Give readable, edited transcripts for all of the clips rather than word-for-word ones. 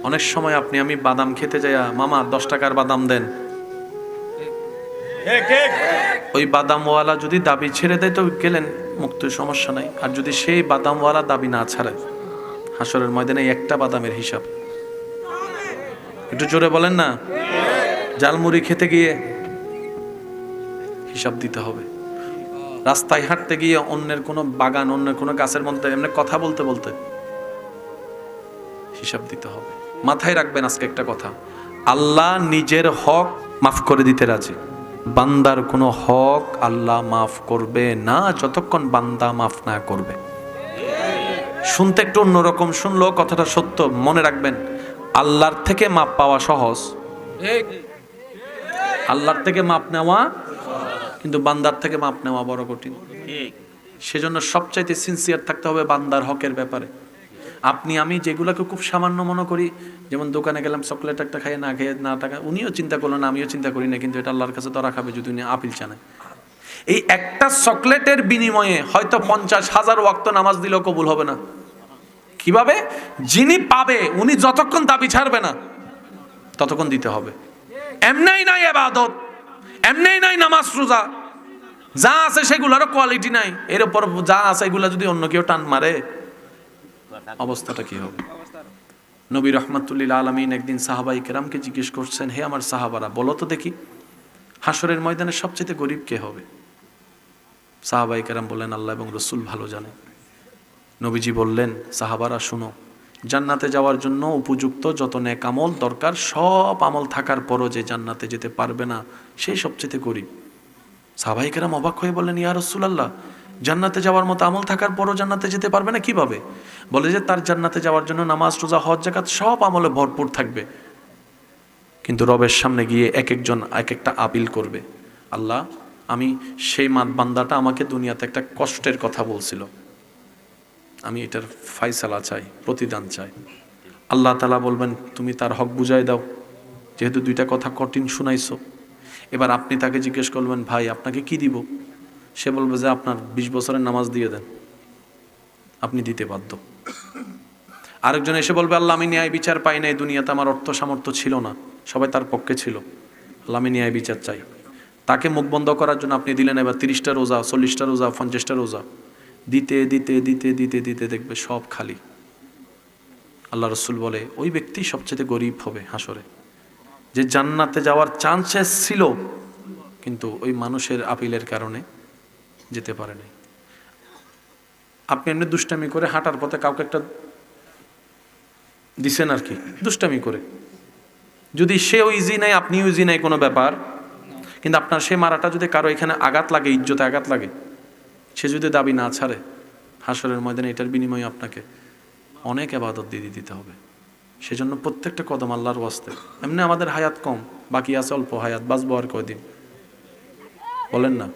অনেক সময় আপনি আমি বাদাম খেতে যাইয়া, মামা 10 টাকার বাদাম দেন, ওই বাদামওয়ালা যদি দাবি ছেড়ে দেয় তো গেলেন মুক্ত, সমস্যা নাই। আর যদি সেই বাদামওয়ালা দাবি না ছাড়ে, হাসরের ময়দানে একটা বাদামের হিসাব। একটু জোরে বলেন না। জালমুড়ি খেতে গিয়ে হিসাব দিতে হবে, রাস্তায় হাঁটতে গিয়ে অন্যের কোনো বাগান, অন্যের কোনো গাছের মধ্যে এমনি কথা বলতে বলতে হিসাব দিতে হবে। মাথায় রাখবেন আজকে একটা কথা, আল্লাহ নিজের হক মাফ করে দিতে রাজি, বান্দার কোনো হক আল্লাহ মাফ করবে না যতক্ষণ বান্দা মাফ না করবে। শুনতে একটু অন্যরকম শুনলো, কথাটা সত্য। মনে রাখবেন, আল্লাহর থেকে মাপ পাওয়া সহজ, আল্লাহর থেকে মাপ নেওয়া, কিন্তু বান্দার থেকে মাপ নেওয়া বড় কঠিন। সেজন্য সবচাইতে সিনসিয়ার থাকতে হবে বান্দার হকের ব্যাপারে। আপনি আমি যেগুলোকে খুব সামান্য মনে করি, যেমন দোকানে গেলাম চকলেট একটা খাইয়ে না খেয়ে না টাকা, উনিও চিন্তা করলো না, আমিও চিন্তা করি না, কিন্তু এটা আল্লাহর কাছে ধরা খাবে যদি উনি আপিল চানায়। এই একটা চকলেটের বিনিময়ে হয়তো 50,000 ওয়াক্ত নামাজ দিলেও কবুল হবে না। কিভাবে? যিনি পাবে উনি যতক্ষণ দাবি ছাড়বে না ততক্ষণ দিতে হবে। এমনি নাই ইবাদত, এমনি নাই নামাজ রোজা, যা আছে সেগুলোরও কোয়ালিটি নাই, এর উপর যা আছে এগুলা যদি অন্য কেউ টান মারে অবস্থাটা কি হবে? নবী রহমাতুল্লিল আলামিন একদিন সাহাবায়ে কেরামকে জিজ্ঞেস করছেন, হে আমার সাহাবারা, বলো তো দেখি হাসরের ময়দানে সবচেয়ে গরিব কে হবে? সাহাবায়ে কেরাম বললেন, আল্লাহ এবং রাসূল ভালো জানেন। নবীজি বললেন, সাহাবারা শুনো, জান্নাতে যাওয়ার জন্য উপযুক্ত যত নেক আমল দরকার সব আমল থাকার পরও যে জান্নাতে যেতে পারবে না সেই সবচেয়ে গরিব। সাহাবায়ে কেরাম অবাক হয়ে বললেন, ইয়া রাসূলুল্লাহ, জান্নাতে যাওয়ার মতো আমল থাকার পরও জান্নাতে যেতে পারবে না কিভাবে? বলে যে তার জান্নাতে যাওয়ার জন্য নামাজ, রোজা, হজ, যাকাত সব আমলে ভরপুর থাকবে, কিন্তু রবের সামনে গিয়ে এক একজন এক একটা আপিল করবে, আল্লাহ আমি সেই বান্দাটা আমাকে দুনিয়াতে একটা কষ্টের কথা বলছিল, আমি এটার ফায়সালা চাই, প্রতিদান চাই। আল্লাহ তাআলা বলবেন, তুমি তার হক বুঝাই দাও, যেহেতু দুইটা কথা কঠিন শুনাইছো। এবার আপনি তাকে জিজ্ঞেস করবেন, ভাই আপনাকে কি দিব? সে বলবে যে আপনার 20 বছরের নামাজ দিয়ে দেন, আপনি দিতে বাধ্য। আরেকজন এসে বলবে, আল্লাহ আমি ন্যায় বিচার পাই নাই, দুনিয়াতে আমার অর্থ সামর্থ্য ছিল না, সবাই তার পক্ষে ছিল, আল্লাহ আমি ন্যায় বিচার চাই। তাকে মুখ বন্ধ করার জন্য আপনি দিলেন এবার 30টা রোজা, 40টা রোজা, 50টা রোজা, দিতে দিতে দিতে দিতে দিতে দেখবে সব খালি। আল্লাহ রাসূল বলে, ওই ব্যক্তি সবচেয়ে গরিব হবে হাসরে, যে জান্নাতে যাওয়ার চান্সেস ছিল কিন্তু ওই মানুষের আপিলের কারণে যেতে পারে নাই। আপনি এমনি দুষ্টামি করে হাঁটার পথে কাউকে একটা দিছেন আর কি, দুষ্টামি করে, যদি সেও ইজি নাই আপনিও ইজি নাই কোনো ব্যাপার, কিন্তু আপনার সে মারাটা যদি কারো এখানে আঘাত লাগে, ইজ্জতে আঘাত লাগে, সে যদি দাবি না ছাড়ে, হাসরের ময়দানে এটার বিনিময়ে আপনাকে অনেক ইবাদত দিয়ে দিতে হবে। সেজন্য প্রত্যেকটা কদম আল্লাহর ওয়াস্তে। এমনি আমাদের হায়াত কম, বাকি আছে অল্প হায়াত, বাঁচবো আর কয়দিন, বলেন না?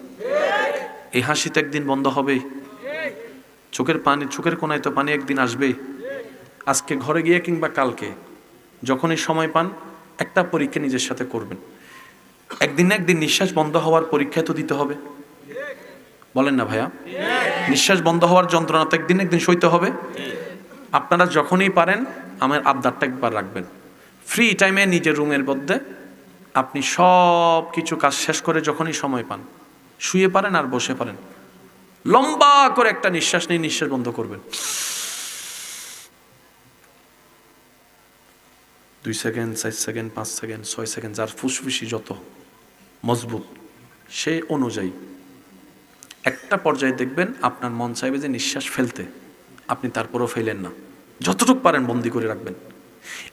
এই হাসি তো একদিন বন্ধ হবে, চোখের পানি, চোখের কোনায় তো পানি একদিন আসবেই। আজকে ঘরে গিয়ে কিংবা কালকে যখনই সময় পান একটা পরীক্ষা নিজের সাথে করবেন। একদিন না একদিন নিঃশ্বাস বন্ধ হওয়ার পরীক্ষা তো দিতে হবে, বলেন না ভাইয়া? নিঃশ্বাস বন্ধ হওয়ার যন্ত্রণা তো একদিন একদিন সইতে হবে। আপনারা যখনই পারেন আমার আবদারটা একবার রাখবেন, ফ্রি টাইমে নিজের রুমের মধ্যে আপনি সব কিছু কাজ শেষ করে যখনই সময় পান, শুয়ে পারেন আর বসে পারেন, লম্বা করে একটা নিঃশ্বাস নিয়ে নিঃশ্বাস বন্ধ করবেন। 2 সেকেন্ড, 4 সেকেন্ড, 5 সেকেন্ড, 6 সেকেন্ড, যার ফুসফুসি যত মজবুত সে অনুযায়ী একটা পর্যায়ে দেখবেন আপনার মন চাইবে যে নিঃশ্বাস ফেলতে, আপনি তারপরও ফেলেন না, যতটুকু পারেন বন্দি করে রাখবেন।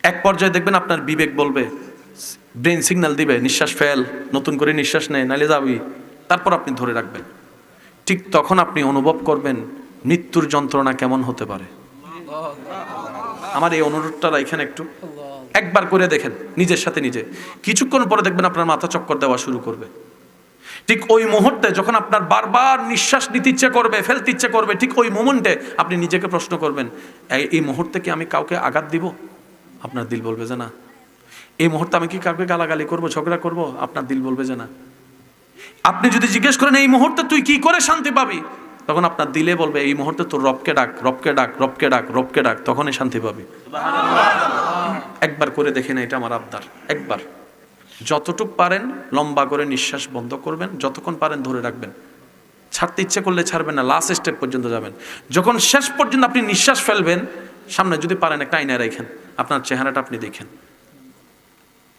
এক পর্যায়ে দেখবেন আপনার বিবেক বলবে, ব্রেন সিগন্যাল দিবে, নিঃশ্বাস ফেল, নতুন করে নিঃশ্বাস নেয়, নাইলে যাবি, তারপর আপনি ধরে রাখবেন। ঠিক তখন আপনি অনুভব করবেন মৃত্যুর যন্ত্রণা কেমন হতে পারে। আমার এই অনুরোধটা এখানে একটু একবার করে দেখেন নিজের সাথে নিজে, কিছুক্ষণ পরে দেখবেন আপনার মাথা চক্কর দেওয়া শুরু করবে। ঠিক ওই মুহূর্তে যখন আপনার বারবার নিঃশ্বাস নিতে ইচ্ছে করবে, ফেলতে ইচ্ছে করবে, ঠিক ওই মোমেন্টে আপনি নিজেকে প্রশ্ন করবেন, এই মুহূর্তে কি আমি কাউকে আঘাত দিব? আপনার দিল বলবে যে না। এই মুহূর্তে আমি কি কাউকে গালাগালি করব, ঝগড়া করব? আপনার দিল বলবে যে না। আপনি যদি জিজ্ঞেস করেন এই মুহূর্তে তুই কি করে শান্তি পাবি, তখন আপনার দিলে বলবে এই মুহূর্তে তোর রবকে ডাক, রবকে ডাক, রবকে ডাক, রবকে ডাক, তখনই শান্তি পাবি। একবার করে দেখেন, এটা আমার আবদার। একবার যতটুক পারেন লম্বা করে নিঃশ্বাস বন্ধ করবেন, যতক্ষণ পারেন ধরে রাখবেন, ছাড়তে ইচ্ছে করলে ছাড়বেন না, লাস্ট স্টেপ পর্যন্ত যাবেন। যখন শেষ পর্যন্ত আপনি নিঃশ্বাস ফেলবেন, সামনে যদি পারেন একটা আয়না রাখেন, আপনার চেহারাটা আপনি দেখেন,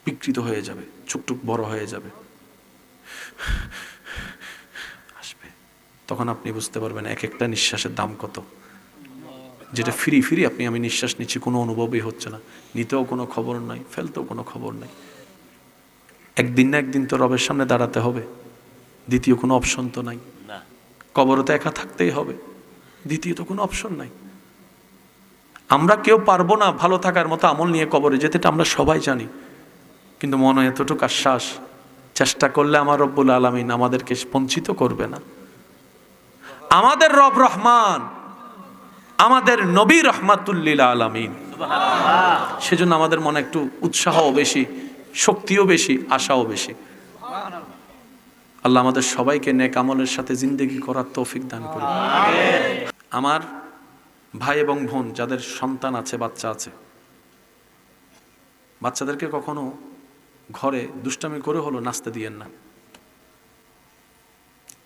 বিকৃত হয়ে যাবে, চুকটুক বড় হয়ে যাবে, আসবে। তখন আপনি বুঝতে পারবেন এক একটা নিঃশ্বাসের দাম কত। যেটা ফ্রি ফ্রি আমি নিঃশ্বাস নিচ্ছি, কোনো অনুভবই হচ্ছে না, নিতেও কোনো খবর নাই, ফেলতেও কোনো খবর নাই। একদিন না একদিন তো রবের সামনে দাঁড়াতে হবে, দ্বিতীয় কোনো অপশন তো নাই। কবরে তো একা থাকতেই হবে, দ্বিতীয় তো কোনো অপশন নাই। আমরা কেউ পারবো না ভালো থাকার মতো আমল নিয়ে কবরে যেতে, এটা আমরা সবাই জানি। কিন্তু মনে এতটুকু আশ্বাস, চেষ্টা করলে আমার রব্বুল আলামিন আমাদেরকে বঞ্চিত করবে না। আমাদের রব রহমান, আমাদের নবী রহমাতুল লিল আলামিন। সেজন্য আমাদের মনে একটু উৎসাহও বেশি, শক্তিও বেশি, আশাও বেশি। আল্লাহ আমাদের সবাইকে নেক আমলের সাথে জিন্দেগি করার তৌফিক দান করুন। আমার ভাই এবং বোন যাদের সন্তান আছে, বাচ্চা আছে, বাচ্চাদেরকে কখনো ঘরে দুষ্টামি করে হলো নাচতে দিয়েন না।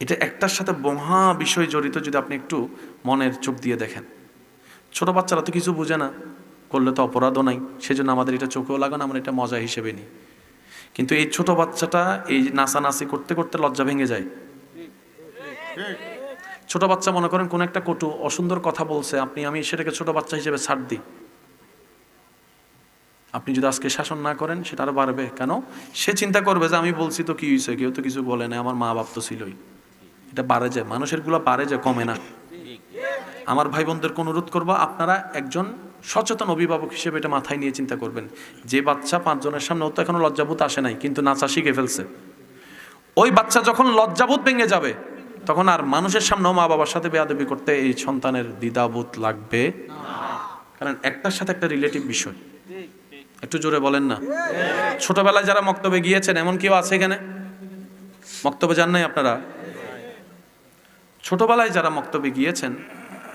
এটা একটার সাথে মহা বিষয় জড়িত, যদি আপনি একটু মনের চোখ দিয়ে দেখেন। ছোট বাচ্চারা তো কিছু বুঝে না, করলে তো অপরাধও নাই, সেজন্য আমাদের এটা চোখেও লাগানো, আমরা এটা মজা হিসেবে নিই। কিন্তু এই ছোট বাচ্চাটা এই নাচানাচি করতে করতে লজ্জা ভেঙে যায়। ছোট বাচ্চা মনে করেন কোন একটা কটু অসুন্দর কথা বলছে, আমি সেটাকে ছোট বাচ্চা হিসেবে ছাড় দিই। আপনি যদি আজকে শাসন না করেন, সেটা আরো বাড়বে। কেন? সে চিন্তা করবে যে আমি বলছি তো কি হয়েছে, কেউ তো কিছু বলে না, আমার মা বাপ তো ছিলই। এটা বাড়ে যায়, মানুষের গুলা বাড়ে যায়, কমে না। আমার ভাই বোনদেরকে অনুরোধ করবো, আপনারা একজন সচেতন অভিভাবক হিসেবে এটা মাথায় নিয়ে চিন্তা করবেন। যে বাচ্চা 5 জনের সামনে, ও তো এখনো লজ্জাবোধ আসে নাই, কিন্তু নাচা শিখে ফেলছে। ওই বাচ্চা যখন লজ্জাবোধ ভেঙে যাবে, তখন আর মানুষের সামনেও মা বাবার সাথে বেয়াদবি করতে এই সন্তানের দ্বিধাবোধ লাগবে না। কারণ একটার সাথে একটা রিলেটিভ বিষয়। একটু জোরে বলেন না। ছোটবেলায় যারা মক্তবে গিয়েছেন, এমন কেউ আছে এখানে? মক্তবে যান নাই আপনারা? ছোটবেলায় যারা মক্তবে গিয়েছেন,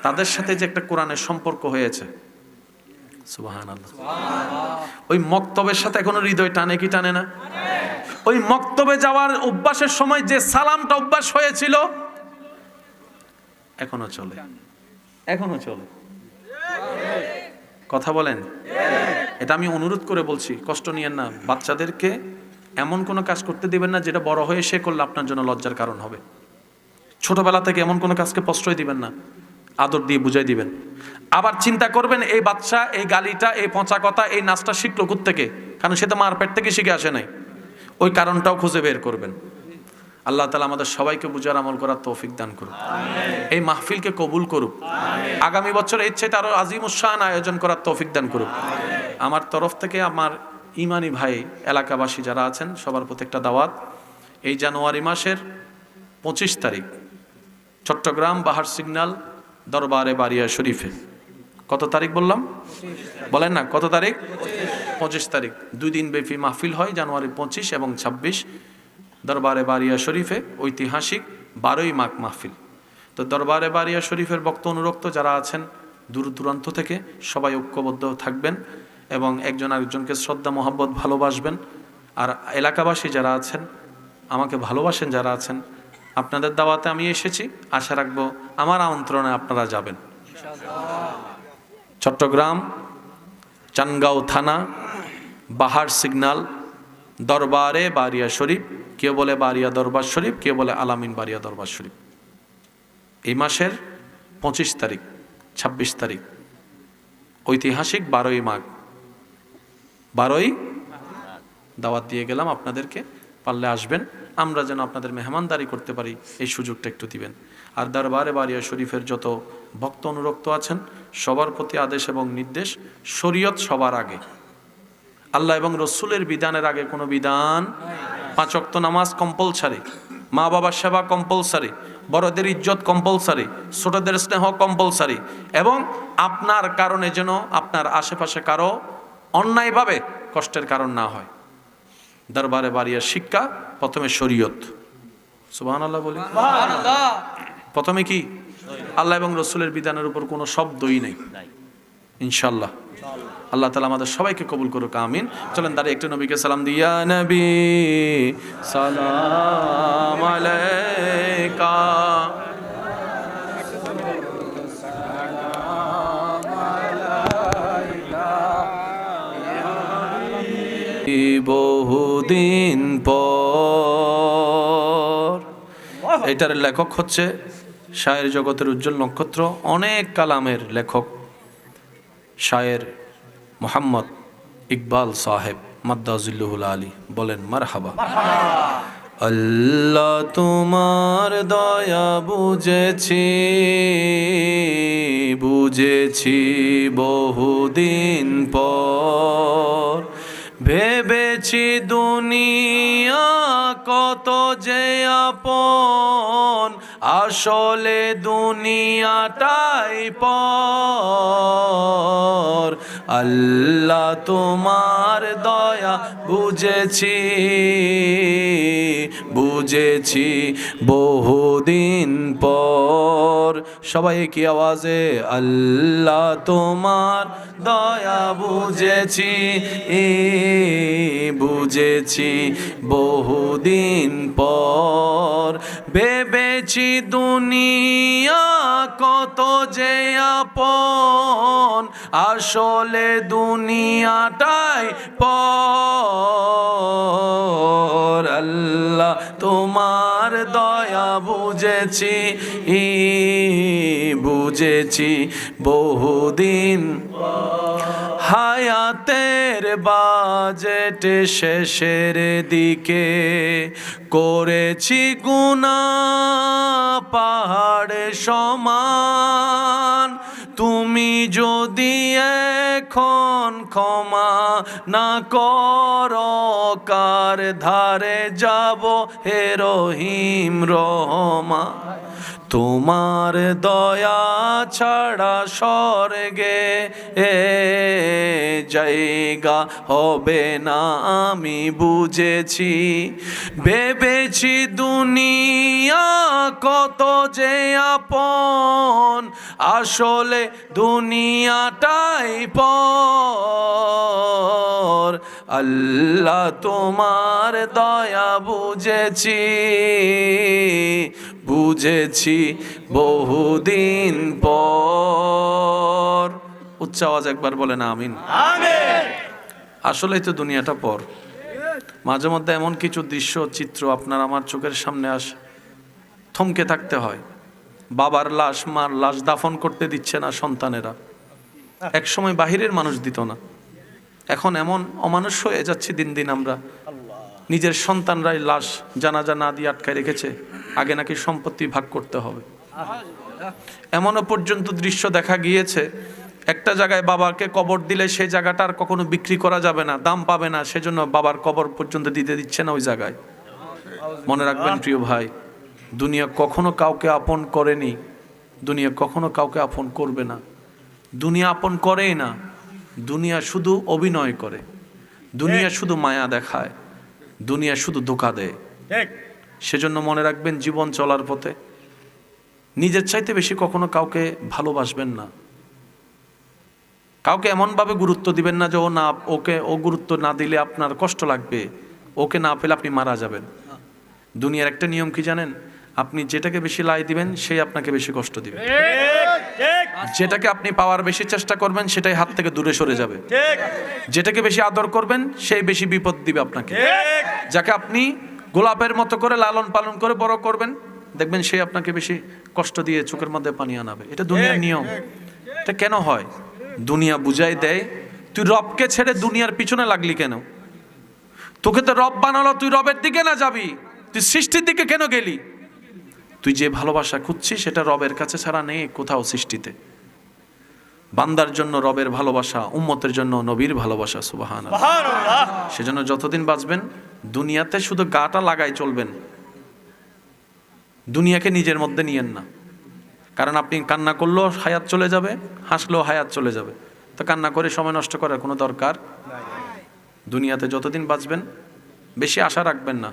তাদের সাথে যে একটা কোরআনের সম্পর্ক হয়েছে, সুবহানাল্লাহ। ওই মক্তবের সাথে এখনো হৃদয় টানে কি টানে না? ওই মক্তবে যাওয়ার অভ্যাসের সময় যে সালামটা অভ্যাস হয়েছিল, এখনো চলে, এখনো চলে। কথা বলেন। এটা আমি অনুরোধ করে বলছি, কষ্ট নিয়েন না। বাচ্চাদেরকে এমন কোনো কাজ করতে দিবেন না যেটা বড় হয়ে সে করলে আপনার জন্য লজ্জার কারণ হবে। ছোটবেলা থেকে এমন কোনো কাজকে প্রশ্রয় দিবেন না, আদর দিয়ে বুঝাই দিবেন। আবার চিন্তা করবেন, এই বাচ্চা এই গালিটা, এই পচা কথা, এই নাচটা শিখলো কোত্থেকে? কারণ সে তো মার পেট থেকে শিখে আসে নাই। ওই কারণটাও খুঁজে বের করবেন। আল্লাহ তাআলা আমাদের সবাইকে বুঝার আমল করার তৌফিক দান করুন। এই মাহফিলকে কবুল করুক। আগামী বছর এর চাইতে আরো আজিমুশান আয়োজন করার তৌফিক দান করুক। আমার তরফ থেকে আমার ইমানি ভাই এলাকাবাসী যারা আছেন, সবার প্রতি একটা দাওয়াত। এই জানুয়ারি মাসের 25 তারিখ চট্টগ্রাম বাহার সিগন্যাল দরবারে বারিয়া শরীফে। কত তারিখ বললাম? বলেন না, কত তারিখ? 25 তারিখ। 2 দিন ব্যাপী মাহফিল হয়, জানুয়ারি 25 এবং 26 দরবারে বারিয়া শরীফে। ঐতিহাসিক 12ই মাঘ মাহফিল। তো দরবারে বারিয়া শরীফের ভক্ত অনুরক্ত যারা আছেন দূর দূরান্ত থেকে, সবাই ঐক্যবদ্ধ থাকবেন এবং একজন আরেকজনকে শ্রদ্ধা মোহাব্বত ভালোবাসবেন। আর এলাকাবাসী যারা আছেন, আমাকে ভালোবাসেন যারা আছেন, আপনাদের দাওয়াতে আমি এসেছি, আশা রাখবো আমার আমন্ত্রণে আপনারা যাবেন। চট্টগ্রাম চানগাঁও থানা বাহার সিগন্যাল দরবারে বারিয়া শরীফ। কেউ বলে বারিয়া দরবার শরীফ, কেউ বলে আলামিন বারিয়া দরবার শরীফ। এই মাসের 25 তারিখ 26 তারিখ ঐতিহাসিক 12ই মাঘ। 12ই দাওয়াত দিয়ে গেলাম আপনাদেরকে, পারলে আসবেন, আমরা যেন আপনাদের মেহমানদারি করতে পারি এই সুযোগটা একটু দিবেন। আর দরবারে বারিয়া শরীফের যত ভক্ত অনুরক্ত আছেন, সবার প্রতি আদেশ এবং নির্দেশ, শরীয়ত সবার আগে, আল্লাহ এবং রসুলের বিধানের আগে কোনো বিধান। 5 ওয়াক্ত নামাজ কম্পালসারি, মা বাবার সেবা কম্পালসারি, বড়দের ইজ্জত কম্পালসারি, ছোটদের স্নেহ কম্পালসারি, এবং আপনার কারণে যেন আপনার আশেপাশে কারো অন্যায়ভাবে কষ্টের কারণ না হয়। দরবারে বারিয়ার শিক্ষা প্রথমে শরীয়ত। সুবহানাল্লাহ বলি। প্রথমে কি? আল্লাহ এবং রসুলের বিধানের উপর কোনো শব্দই নেই। ইনশাল্লাহ। আল্লাহ তাআলা আমাদের সবাইকে কবুল করুক, আমিন। চলেন দাঁড়িয়ে একটু নবীকে সালাম দিয়া নবী সালাম আলাইকা বহুদিন পর। এটার লেখক হচ্ছে শায়ের জগতের উজ্জ্বল নক্ষত্র, অনেক কালামের লেখক শায়ের মোহাম্মদ ইকবাল সাহেব মাদ্দাজিল্লুহুল আলী। বলেন মারহাবা। আল্লাহ তোমার দয়া বুঝেছি, বুঝেছি বহুদিন পর। ভেবেছি দুনিয়া কত যে আপন, আসলে দুনিয়াটাই পর। আল্লাহ তোমার দয়া বুঝেছি, বুঝেছি বহুদিন পর। সবাই কি আওয়াজে আল্লাহ তোমার দয়া বুঝেছি, বুঝেছি বহুদিন পর। ভেবেছি দুনিয়া কত যে আপন, আসলে দুনিয়াটাই পর। আল্লাহ তোমার দয়া বুঝেছি, বুঝেছি বহুদিন। হায়াতের বাজেট শেষের দিকে করেছি গুনাহ পাহাড় সমান। তুমি যদি এখন ক্ষমা না করো, কার ধারে যাব হে রহিম রহমান। তোমার দয়া ছাড়া স্বর্গে জায়গা হবে না আমি বুঝেছি। ভেবেছি দুনিয়া কত যে আপন, আসলে দুনিয়াটাই পর। আল্লাহ তোমার দয়া বুঝেছি, বুঝেছি বহুদিন পর। উচ্চ আওয়াজ একবার বলেন আমিন। আসলেই তো দুনিয়াটা পর। মাঝে মধ্যে এমন কিছু দৃশ্য চিত্র আপনার আমার চোখের সামনে আসে, থমকে থাকতে হয়। বাবার লাশ মার লাশ দাফন করতে দিচ্ছে না সন্তানেরা। এক সময় বাহিরের মানুষ দিত না, এখন এমন অমানুষ হয়ে যাচ্ছে দিন দিন আমরা। নিজের সন্তানরাই লাশ জানাজা না দিয়ে আটকায় রেখেছে, আগে নাকি সম্পত্তি ভাগ করতে হবে। এমনও পর্যন্ত দৃশ্য দেখা গিয়েছে, একটা জায়গায় বাবাকে কবর দিলে সেই জায়গাটা আর কখনো বিক্রি করা যাবে না, দাম পাবে না, সেজন্য বাবার কবর পর্যন্ত দিতে দিচ্ছে না ওই জায়গায়। মনে রাখবেন প্রিয় ভাই, দুনিয়া কখনো কাউকে আপন করেনি, দুনিয়া কখনো কাউকে আপন করবে না। দুনিয়া আপন করেই না, দুনিয়া শুধু অভিনয় করে, দুনিয়া শুধু মায়া দেখায়, দুনিয়া শুধু ধোঁকা দেয়। সেজন্য মনে রাখবেন, জীবন চলার পথে নিজের চাইতে বেশি কখনো কাউকে ভালোবাসবেন না। কাউকে এমনভাবে গুরুত্ব দিবেন না যে ও গুরুত্ব না দিলে আপনার কষ্ট লাগবে, ওকে না পেলে আপনি মারা যাবেন। দুনিয়ার একটা নিয়ম কি জানেন? আপনি যেটাকে বেশি লাই দিবেন সেই আপনাকে বেশি কষ্ট দিবে। যেটাকে আপনি পাওয়ার বেশি চেষ্টা করবেন সেটাই হাত থেকে দূরে সরে যাবে। যেটাকে বেশি আদর করবেন সেই বেশি বিপদ দিবে আপনাকে। যাকে আপনি গোলাপের মতো করে লালন পালন করে বড় করবেন, দেখবেন সে আপনাকে বেশি কষ্ট দিয়ে চোখের মধ্যে পানি আনাবে। এটা দুনিয়ার নিয়ম। এটা কেন হয়? দুনিয়া বুঝাই দেয়, তুই রবকে ছেড়ে দুনিয়ার পিছনে লাগলি কেন? তোকে তো রব বানালো, তুই রবের দিকে না যাবি, তুই সৃষ্টির দিকে কেন গেলি? তুই যে ভালোবাসা খুঁজছিস সেটা রবের কাছে ছাড়া নেই কোথাও সৃষ্টিতে। বান্দার জন্য রবের ভালোবাসা, উম্মতের জন্য নবীর ভালোবাসা। সুবহানাল্লাহ। সেজন্য যতদিন বাঁচবেন দুনিয়াতে শুধু গাটা লাগাই চলবেন, দুনিয়াকে নিজের মধ্যে নিয়েন না। কারণ আপনি কান্না করলেও হায়াত চলে যাবে, হাসলেও হায়াত চলে যাবে। তো কান্না করে সময় নষ্ট করার কোনো দরকার। দুনিয়াতে যতদিন বাঁচবেন বেশি আশা রাখবেন না।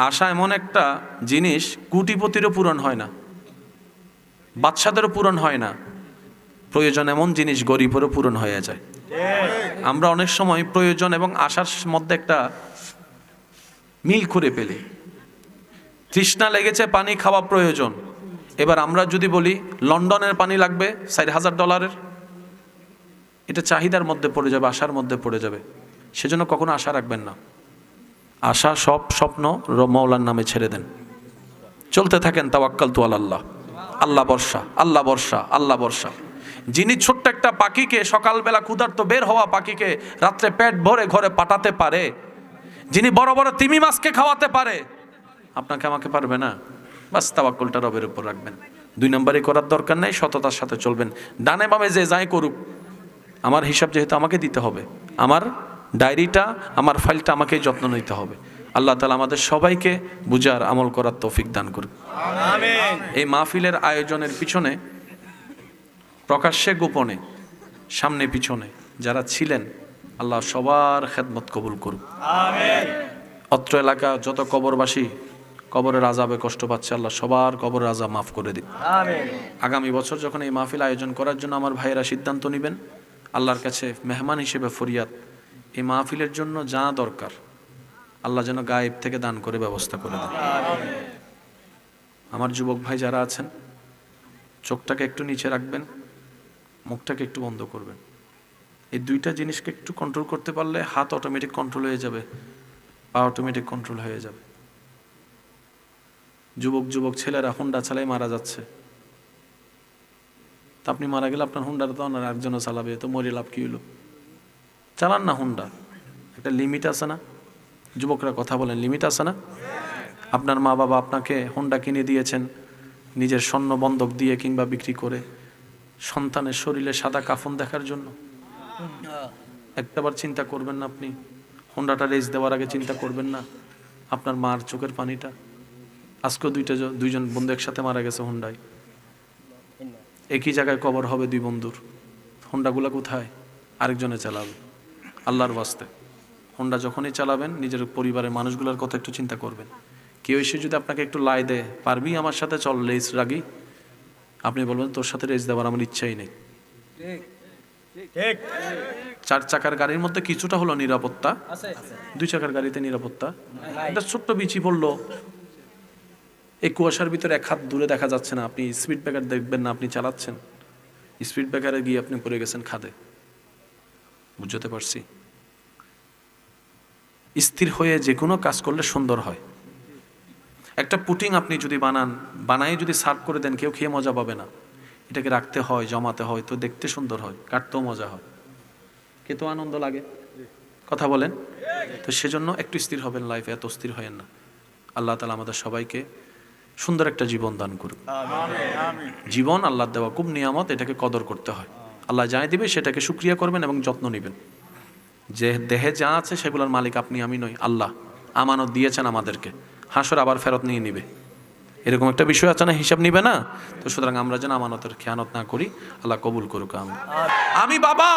আশা এমন একটা জিনিস, কোটিপতিরও পূরণ হয় না, বাদশাদেরও পূরণ হয় না। প্রয়োজন এমন জিনিস গরিবেরও পূরণ হয়ে যায়। আমরা অনেক সময় প্রয়োজন এবং আশার মধ্যে একটা মিল করে ফেলি। তৃষ্ণা লেগেছে, পানি খাওয়া প্রয়োজন। এবার আমরা যদি বলি লন্ডনের পানি লাগবে $4,000, এটা চাহিদার মধ্যে পড়ে যাবে, আশার মধ্যে পড়ে যাবে। সেজন্য কখনো আশা রাখবেন না। আশা সব স্বপ্ন মওলার নামে ছেড়ে দেন, চলতে থাকেন তাওয়াক্কালতু আলাল্লাহ। আল্লাহ বর্ষা, আল্লাহ বর্ষা, আল্লাহ বর্ষা। যিনি ছোট্ট একটা পাখিকে, সকালবেলা ক্ষুধার্ত বের হওয়া পাখিকে রাত্রে পেট ভরে ঘরে পাঠাতে পারে, যিনি বড় বড় তিমি মাছকে খাওয়াতে পারে, আপনাকে আমাকে পারবে না? বাস তাওয়াক্কুলটা রবের উপর রাখবেন। 2 নম্বরই করার দরকার নেই, সততার সাথে চলবেন। ডানে বামে যে যাই করুক, আমার হিসাব যেহেতু আমাকে দিতে হবে, আমার ডায়েরিটা, আমার ফাইলটা আমাকেই যত্ন নিতে হবে। আল্লাহ তাআলা আমাদের সবাইকে বুঝার, আমল করার তৌফিক দান করুন। আমিন। এই মাহফিলের আয়োজনের পিছনে, প্রকাশ্যে গোপনে, সামনে পিছনে যারা ছিলেন, আল্লাহ সবার খেদমত কবুল করুন। আমিন। অত্র এলাকা যত কবরবাসী কবরের আযাবে কষ্ট পাচ্ছে, আল্লাহ সবার কবরের আযাব মাফ করে দিন। আমিন। আগামী বছর যখন এই মাহফিল আয়োজন করার জন্য আমার ভাইয়েরা সিদ্ধান্ত নেবেন, আল্লাহর কাছে মেহমান হিসেবে ফরিয়াদ, এই মাহফিলের জন্য যা দরকার আল্লাহ যেন গায়েব থেকে দান করে ব্যবস্থা করে দেন। আমার যুবক ভাই যারা আছেন, চোখটাকে একটু নিচে রাখবেন, মুখটাকে একটু বন্ধ করবেন। এই 2টা জিনিসকে একটু কন্ট্রোল করতে পারলে হাত অটোমেটিক কন্ট্রোল হয়ে যাবে, পা অটোমেটিক কন্ট্রোল হয়ে যাবে। যুবক ছেলেরা হুন্ডা চালাই মারা যাচ্ছে, তা আপনি মারা গেলে আপনার হুন্ডাটা তো আর একজনও চালাবে, তো মরে লাভ কি হলো? চালান না হুন্ডা, একটা লিমিট আছে না? যুবকরা কথা বলেন, লিমিট আছে না? আপনার মা বাবা আপনাকে হুন্ডা কিনে দিয়েছেন নিজের স্বর্ণ বন্ধক দিয়ে কিংবা বিক্রি করে, সন্তানের শরীরে সাদা কাফন দেখার জন্য। একটাবার চিন্তা করবেন না আপনি? হুন্ডাটা রেস দেওয়ার আগে চিন্তা করবেন না আপনার মার চোখের পানিটা? আজকেও 2জন বন্ধু একসাথে মারা গেছে হুন্ডায়, একই জায়গায় কবর হবে 2 বন্ধুর। হুন্ডাগুলা কোথায়? আরেকজনে চালাবে। আল্লাহর ওয়াস্তে হুন্ডা যখনই চালাবেন নিজের পরিবারের মানুষগুলোর কথা একটু চিন্তা করবেন। কেউ এসে যদি আপনাকে একটু লাই দেয়, পারবি আমার সাথে চল রেস রাগি, আপনি বলবেন তোর সাথে রেস দেওয়ার আমার ইচ্ছাই নেই। 4 চাকার গাড়ির মধ্যে কিছুটা হলো নিরাপত্তা, 2 চাকার গাড়িতে নিরাপত্তা। একটা ছোট্ট বিচি পড়লো, এই কুয়াশার ভিতরে 1 হাত দূরে দেখা যাচ্ছে না, আপনি স্পিড ব্রেকার দেখবেন না, আপনি চালাচ্ছেন, স্পিড ব্রেকারে গিয়ে আপনি পড়ে গেছেন খাদে। বুঝতে পারছি? স্থির হয়ে যে কোনো কাজ করলে সুন্দর হয়। একটা পুটিং আপনি যদি বানাই যদি সার্ভ করে দেন, কেউ খেয়ে মজা পাবে না। এটাকে রাখতে হয়, জমাতে হয়, তো দেখতে সুন্দর হয়, কাটতেও মজা হয়, খেতেও আনন্দ লাগে। কথা বলেন? তো সেজন্য একটু স্থির হবেন লাইফে, এত স্থির হয়েন না। আল্লাহ তাআলা আমাদের সবাইকে সুন্দর একটা জীবন দান করুন। জীবন আল্লাহর দেওয়া খুব নিয়ামত, এটাকে কদর করতে হয়। আল্লাহ যা দিবে সেটাকে শুকরিয়া করবেন এবং যত্ন নেবেন। যে দেহে যা আছে সেগুলোর মালিক আপনি, আমি নই, আল্লাহ আমানত দিয়েছেন আমাদেরকে, হাসর আবার ফেরত নিয়ে নিবে, এরকম একটা বিষয় আছে না, হিসাব নিবে না? তো সুতরাং আমরা যেন আমানতের খেয়ানত না করি। আল্লাহ কবুল করুক। আমি বাবা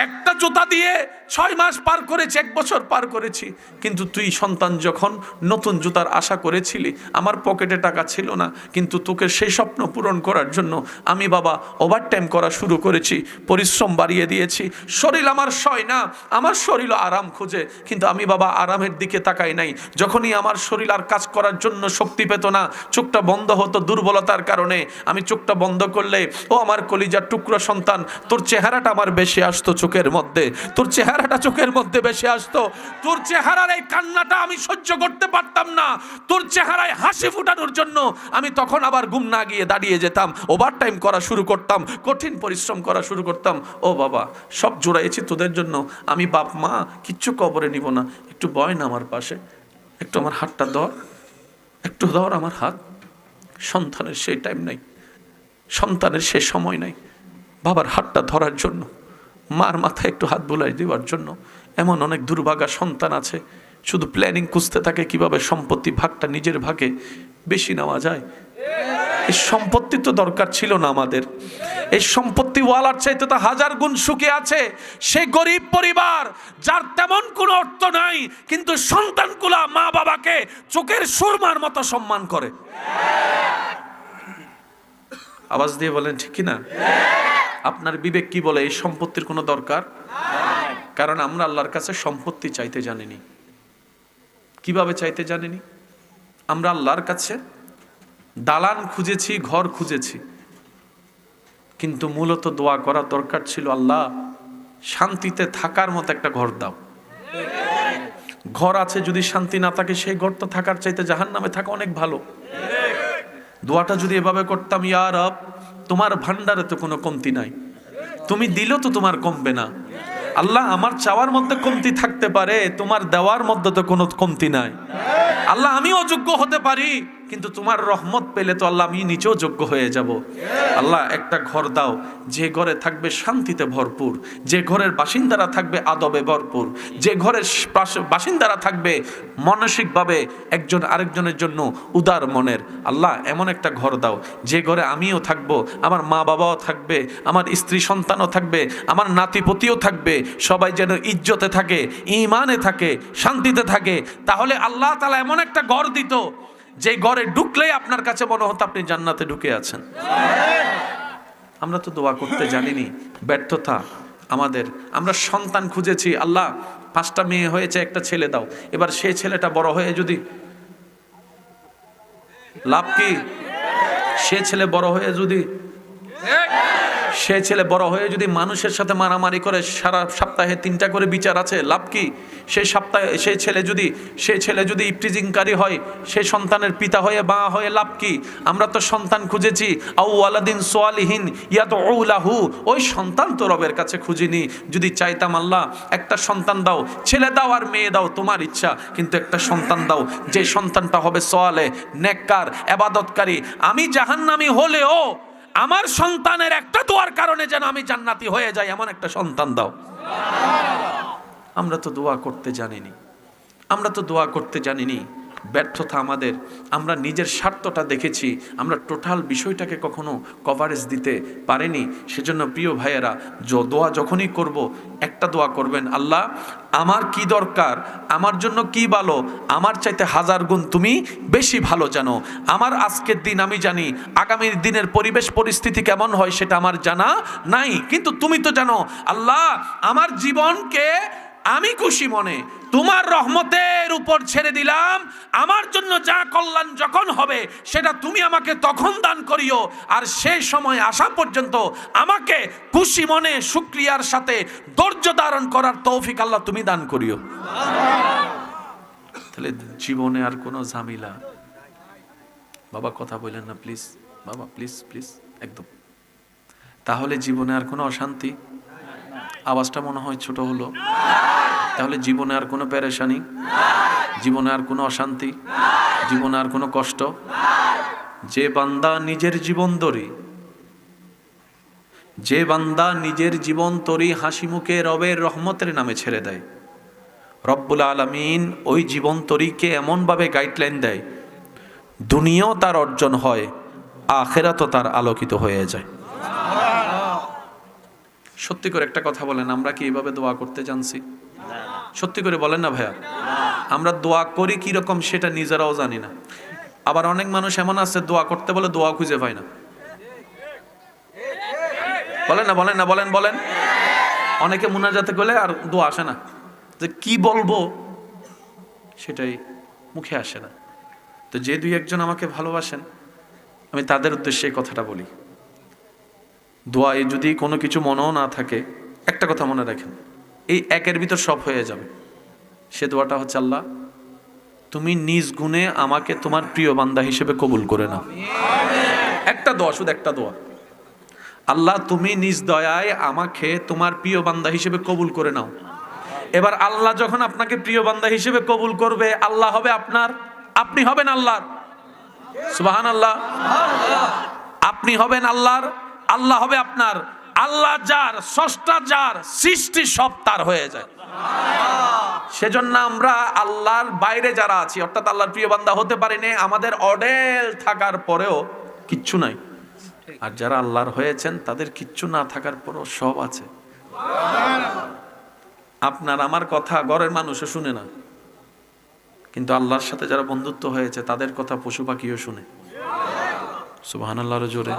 একটা জুতা দিয়ে 6 মাস পার করেছি, 1 বছর পার করেছি, কিন্তু তুই সন্তান যখন নতুন জুতার আশা করেছিলি, আমার পকেটে টাকা ছিল না, কিন্তু তোকে সেই স্বপ্ন পূরণ করার জন্য আমি বাবা ওভারটাইম করা শুরু করেছি, পরিশ্রম বাড়িয়ে দিয়েছি। শরীর আমার সয় না, আমার শরীর আরাম খোঁজে, কিন্তু আমি বাবা আরামের দিকে তাকাই নাই। যখনই আমার শরীর আর কাজ করার জন্য শক্তি পেত না, চোখটা বন্ধ হতো দুর্বলতার কারণে, আমি চোখটা বন্ধ করলে ও আমার কলিজার টুকরো সন্তান, তোর চেহারাটা আমার বেশি আসতো চোখের মধ্যে, তোর চেহারাটা চোখের মধ্যে বেশি আসতো। তোর চেহারার এই কান্নাটা আমি সহ্য করতে পারতাম না, তোর চেহারায় হাসি ফুটানোর জন্য আমি তখন আবার ঘুম না গিয়ে দাঁড়িয়ে যেতাম, ওভারটাইম করা শুরু করতাম, কঠিন পরিশ্রম করা শুরু করতাম। ও বাবা সব জোড়াইছি তোদের জন্য, আমি বাপ মা কিচ্ছু কবরে নিব না, একটু বয় না আমার পাশে, একটু আমার হাতটা ধর, একটু ধর আমার হাত। সন্তানের সেই টাইম নাই, সন্তানের সে সময় নাই বাবার হাতটা ধরার জন্য, মার মাথায় একটু হাত বুলাই দেওয়ার জন্য। এমন অনেক দুর্ভাগা সন্তান আছে, শুধু প্ল্যানিং খুঁজতে থাকে কিভাবে সম্পত্তি ভাগটা নিজের ভাগে বেশি নেওয়া যায়। এই সম্পত্তি তো দরকার ছিল না আমাদের, এই সম্পত্তি ওয়ালার চাইতে তো 1000 গুণ সুখে আছে সেই গরিব পরিবার যার তেমন কোনো অর্থ নাই, কিন্তু সন্তানগুলা মা বাবাকে চোখের সুরমার মতো সম্মান করে। আওয়াজ দিয়ে বলেন ঠিক কিনা? আপনার বিবেক কি বলে এই সম্পত্তির কোনো দরকার? কারণ আমরা আল্লাহর কাছে সম্পত্তি চাইতে জানিনি। কিভাবে চাইতে জানিনি? আমরা আল্লাহর কাছে দালান খুঁজেছি, ঘর খুঁজেছি, কিন্তু মূলত দোয়া করার দরকার ছিল, আল্লাহ শান্তিতে থাকার মতো একটা ঘর দাও। ঘর আছে, যদি শান্তি না থাকে সেই ঘর তো থাকার চাইতে জাহান্নামে থাকা অনেক ভালো। দোয়াটা যদি এভাবে করতাম, ইয়া রব তোমার ভান্ডারে তো কোনো কমতি নাই, তুমি দিলেও তো তোমার কমবে না। আল্লাহ আমার চাওয়ার মধ্যে কমতি থাকতে পারে, তোমার দেওয়ার মধ্যে তো কোনো কমতি নাই। আল্লাহ আমি অযোগ্য হতে পারি, কিন্তু তোমার রহমত পেলে তো আল্লাহ আমি নিচেও যোগ্য হয়ে যাব। আল্লাহ একটা ঘর দাও, যে ঘরে থাকবে শান্তিতে ভরপুর, যে ঘরের বাসিন্দারা থাকবে আদবে ভরপুর, যে ঘরের বাসিন্দারা থাকবে মানসিকভাবে একজন আরেকজনের জন্য উদার মনের। আল্লাহ এমন একটা ঘর দাও যে ঘরে আমিও থাকবো, আমার মা বাবাও থাকবে, আমার স্ত্রী সন্তানও থাকবে, আমার নাতিপতিও থাকবে, সবাই যেন ইজ্জতে থাকে, ঈমানে থাকে, শান্তিতে থাকে। তাহলে আল্লাহ তাআলা এমন একটা ঘর দিত যে ঘরে ঢুকলেই আপনার কাছে মনে হতো আপনি জান্নাতে ঢুকে আছেন। আমরা তো দোয়া করতে জানিনি, ব্যর্থতা আমাদের। আমরা সন্তান খুঁজেছি, আল্লাহ 5টা মেয়ে হয়েছে, একটা ছেলে দাও। এবার সেই ছেলেটা বড় হয়ে যদি, লাভ কি? সে ছেলে বড় হয়ে যদি মানুষের সাথে মারামারি করে, সারা সপ্তাহে 3টা করে বিচার আছে, লাভ কি? সেই ছেলে যদি ইফটিজিংকারী হয়, সেই সন্তানের পিতা হয়ে মা হয়ে লাভ কি? আমরা তো সন্তান খুঁজেছি, আউ ওয়ালাদিন সালিহিন ইয়াদউ লাহু, ওই সন্তান তো রবের কাছে খুঁজিনি। যদি চাইতাম আল্লাহ একটা সন্তান দাও, ছেলে দাও আর মেয়ে দাও তোমার ইচ্ছা, কিন্তু একটা সন্তান দাও যে সন্তানটা হবে সালেহ, নেককার, ইবাদতকারী। আমি জাহান্নামী হলেও আমার সন্তানের একটা দোয়ার কারণে যেন আমি জান্নাতি হয়ে যাই, এমন একটা সন্তান দাও। আমরা তো দোয়া করতে জানিনি। ব্যর্থতা আমাদের। আমরা নিজের স্বার্থটা দেখেছি, আমরা টোটাল বিষয়টাকে কখনো কভারেজ দিতে পারিনি। সেজন্য প্রিয় ভাইয়েরা, দোয়া যখনই করব, একটা দোয়া করবেন, আল্লাহ আমার কি দরকার, আমার জন্য কি ভালো, আমার চাইতে 1000 গুণ তুমি বেশি ভালো জানো। আমার আজকের দিন আমি জানি, আগামীর দিনের পরিবেশ পরিস্থিতি কেমন হয় সেটা আমার জানা নাই, কিন্তু তুমি তো জানো। আল্লাহ আমার জীবনকে আমি খুশি মনে তোমার রহমতের উপর ছেড়ে দিলাম। আমার জন্য যা কল্যাণ যখন হবে সেটা তুমি আমাকে তখন দান করিও, আর সেই সময় আসা পর্যন্ত আমাকে খুশি মনে শুকরিয়ার সাথে ধৈর্য ধারণ করার তৌফিক আল্লাহ তুমি দান করিও। তাহলে জীবনে আর কোনো ঝামেলা, বাবা কথা বলেন না প্লিজ, বাবা প্লিজ প্লিজ একদম। তাহলে জীবনে আর কোনো অশান্তি, আওয়াজটা মনে হয় ছোট হলো। তাহলে জীবনে আর কোনো পেরেশানি, জীবনে আর কোনো অশান্তি, জীবনে আর কোনো কষ্ট। যে বান্দা নিজের জীবন তরি হাসি মুখে রবের রহমতের নামে ছেড়ে দেয়, রব্বুল আলামিন ওই জীবন তরিকে এমনভাবে গাইডলাইন দেয়, দুনিয়াও তার অর্জন হয়, আখিরাতও তার আলোকিত হয়ে যায়। সত্যি করে একটা কথা বলেন, আমরা কি এইভাবে দোয়া করতে জানছি? সত্যি করে বলেন না ভাইয়া, আমরা দোয়া করি কিরকম সেটা নিজেরাও জানি না। আবার অনেক মানুষ এমন আছে দোয়া করতে বলে দোয়া খুঁজে পায় না। বলেন। অনেকে মুনাজাতে গেলে আর দোয়া আসে না, যে কি বলবো সেটাই মুখে আসে না। তো যে 2-1 জন আমাকে ভালোবাসেন, আমি তাদের উদ্দেশ্যে এই কথাটা বলি, দোয়ায় যদি কোনো কিছু মনেও না থাকে, একটা কথা মনে রাখেন, এই একের ভিতর সব হয়ে যাবে। সে দোয়াটা হচ্ছে, আল্লাহ তুমি নিজ গুণে আমাকে তোমার প্রিয় বান্দা হিসেবে কবুল করে নাও। একটা দোয়া, শুধু একটা দোয়া, আল্লাহ তুমি নিজ দয়ায় আমাকে তোমার প্রিয় বান্দা হিসেবে কবুল করে নাও। এবার আল্লাহ যখন আপনাকে প্রিয় বান্দা হিসেবে কবুল করবে, আল্লাহ হবে আপনার, আপনি হবেন আল্লাহর। সুবহানাল্লাহ। আপনি হবেন আল্লাহর, আল্লাহ হবে আপনার। আল্লাহ যার, স্রষ্টা যার, সৃষ্টি সব তার হয়ে যায়। সেজন্য আমরা আল্লাহর বাইরে যারা আছি, অর্থাৎ আল্লাহর প্রিয় বান্দা হতে পারিনি, আমাদের অডেল থাকার পরেও কিচ্ছু নাই। আর যারা আল্লাহর হয়েছেন তাদের কিচ্ছু না থাকার পরেও সব আছে। আপনার আমার কথা ঘরের মানুষও শুনে না, কিন্তু আল্লাহর সাথে যারা বন্ধুত্ব হয়েছে তাদের কথা পশু পাখিও শুনে। সুবহানাল্লাহর জোরে।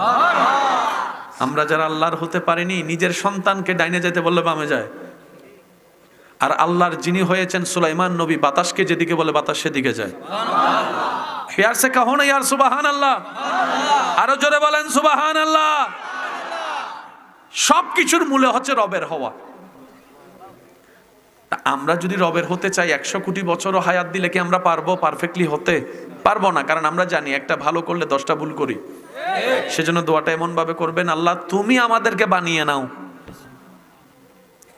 আমরা যারা আল্লাহর হতে পারিনি, নিজের সন্তানকে ডাইনে যেতে বললে বামে যায়। আর আল্লাহর যিনি হয়েছেন সুলাইমান নবী, বাতাসকে যেদিকে বলে বাতাস সেদিকে যায়। প্যার সে কহো না ইয়ার সুবহানাল্লাহ, আরো জোরে বলেন সুবহানাল্লাহ। সবকিছুর মূলে হচ্ছে রবের হওয়া। আমরা যদি রবের হতে চাই 100 কোটি বছরও হায়াত দিলে কি আমরা পারবো পারফেক্টলি হতে? পারবো না, কারণ আমরা জানি একটা ভালো করলে 10টা ভুল করি। সেজন্য দোয়াটা এমন ভাবে করবেন, আল্লাহ তুমি আমাদেরকে বানিয়ে নাও,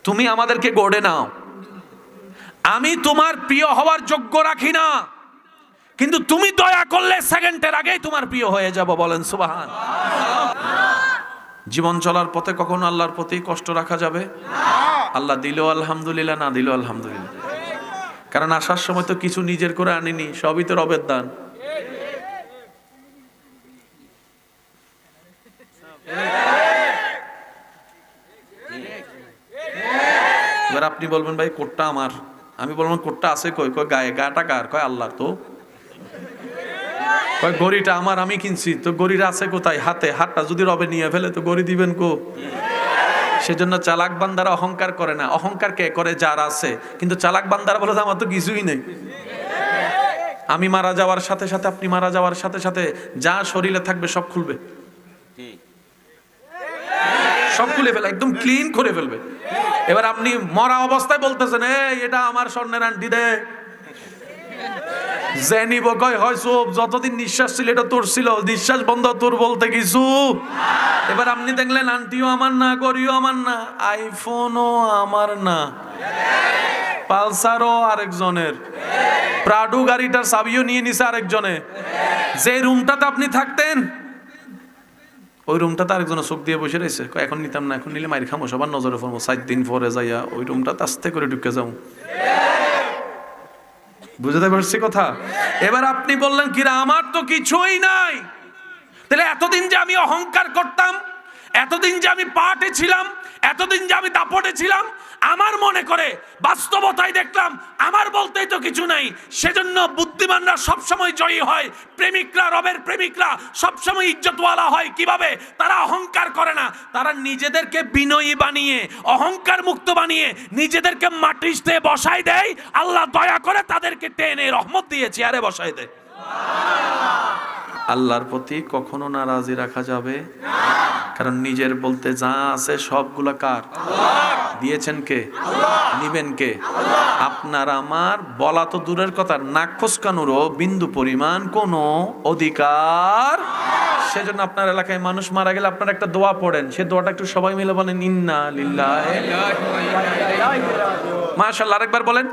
তুমি আমাদেরকে গড়ে নাও। আমি তোমার প্রিয় হওয়ার যোগ্য রাখি না, কিন্তু তুমি দয়া করলে সেকেন্ডের আগেই তোমার প্রিয় হয়ে যাব। বলেন সুবহান। জীবন চলার পথে কখনো আল্লাহর প্রতি কষ্ট রাখা যাবে? আল্লাহ দিলেও আলহামদুলিল্লাহ, না দিলেও আলহামদুলিল্লাহ। কারণ আসার সময় তো কিছু নিজের করে আনিনি, সবই তো রবের দান। এবার আপনি বলবেন ভাই কোটটা আমার, আমি বলবো কোটটা আছে কই? কয় গায়ে। গাটা কার? কয় আল্লাহর। তো কয় গড়িটা আমার, আমি কিনছি। তো গড়িটা আছে কোথায়? হাতে। হাতটা যদি রবে নিয়ে ফেলে তো গড়ি দিবেন কো? সেজন্য চালাক বান্দারা অহংকার করে না। অহংকার কে করে? যার আছে। কিন্তু চালাক বান্দারা বলে আমার তো কিছুই নেই। আমি মারা যাওয়ার সাথে সাথে, আপনি মারা যাওয়ার সাথে সাথে যা শরীরে থাকবে সব খুলবে, সব খুলে ফেলে, একদম ক্লিন করে ফেলবে। এবার আপনি মরা অবস্থায় বলতেছেন এটা আমার স্বর্ণের আন্টি দে, যে নিব কয় হয় চুপ, যতদিন নিঃশ্বাস ছিল এটা তোর ছিল, নিঃশ্বাস বন্ধ তোর বলতে কিছু। এবার আপনি দেখলেন আন্টিও আমার না, গড়িও আমার না, আইফোনও আমার না, পালসারও আরেকজনের, প্রাডু গাড়িটার চাবিও নিয়ে নিছে আরেকজনে। যে রুমটাতে আপনি থাকতেন ওই রুমটাতে আরেকজনে চোখ দিয়ে বসে রয়েছে, এখন নিতাম না, এখন নিলে মাইর খামো, সবার নজরে পড়বো, 4 দিন পরে যাইয়া ওই রুমটাতে আস্তে করে ঢুকে যাবো। বুঝতে পারছি কথা? এবার আপনি বললেন কিরা আমার তো কিছুই নাই। তাহলে এতদিন যে আমি অহংকার করতাম, এতদিন যে আমি পাটে ছিলাম, এতদিন যে আমি দাপটে ছিলাম, আমার মনে করে বাস্তবতায় দেখলাম আমার বলতেই তো কিছু নাই। সেজন্য বুদ্ধিমানরা সবসময় জয়ী হয়, প্রেমিকরা, রবের প্রেমিকরা সবসময় ইজ্জতওয়ালা হয়। কিভাবে? তারা অহংকার করে না, তারা নিজেদেরকে বিনয়ী বানিয়ে, অহংকার মুক্ত বানিয়ে নিজেদেরকে মাটিতে বসায় দেয়। আল্লাহ দয়া করে তাদেরকে টেনে রহমত দিয়ে চেয়ারে বসায় দেয়। আল্লাহর প্রতি কখনো নারাজি রাখা যাবে না, কারণ নিজের বলতে যা আছে সবগুলা কার? দিয়েছেন কে? নিবেন কে? আপনার আমার বলা তো দূরের কথা, নাক খোসকানোরও বিন্দু পরিমাণ কোনো অধিকার। সেজন্য আপনার এলাকায় মানুষ মারা গেলে আপনারা একটা দোয়া পড়েন, সে দোয়াটা একটু সবাই মিলে বলেন, ইন্না লিল্লাহি মাশাআল্লাহ। আরেকবার বলেন।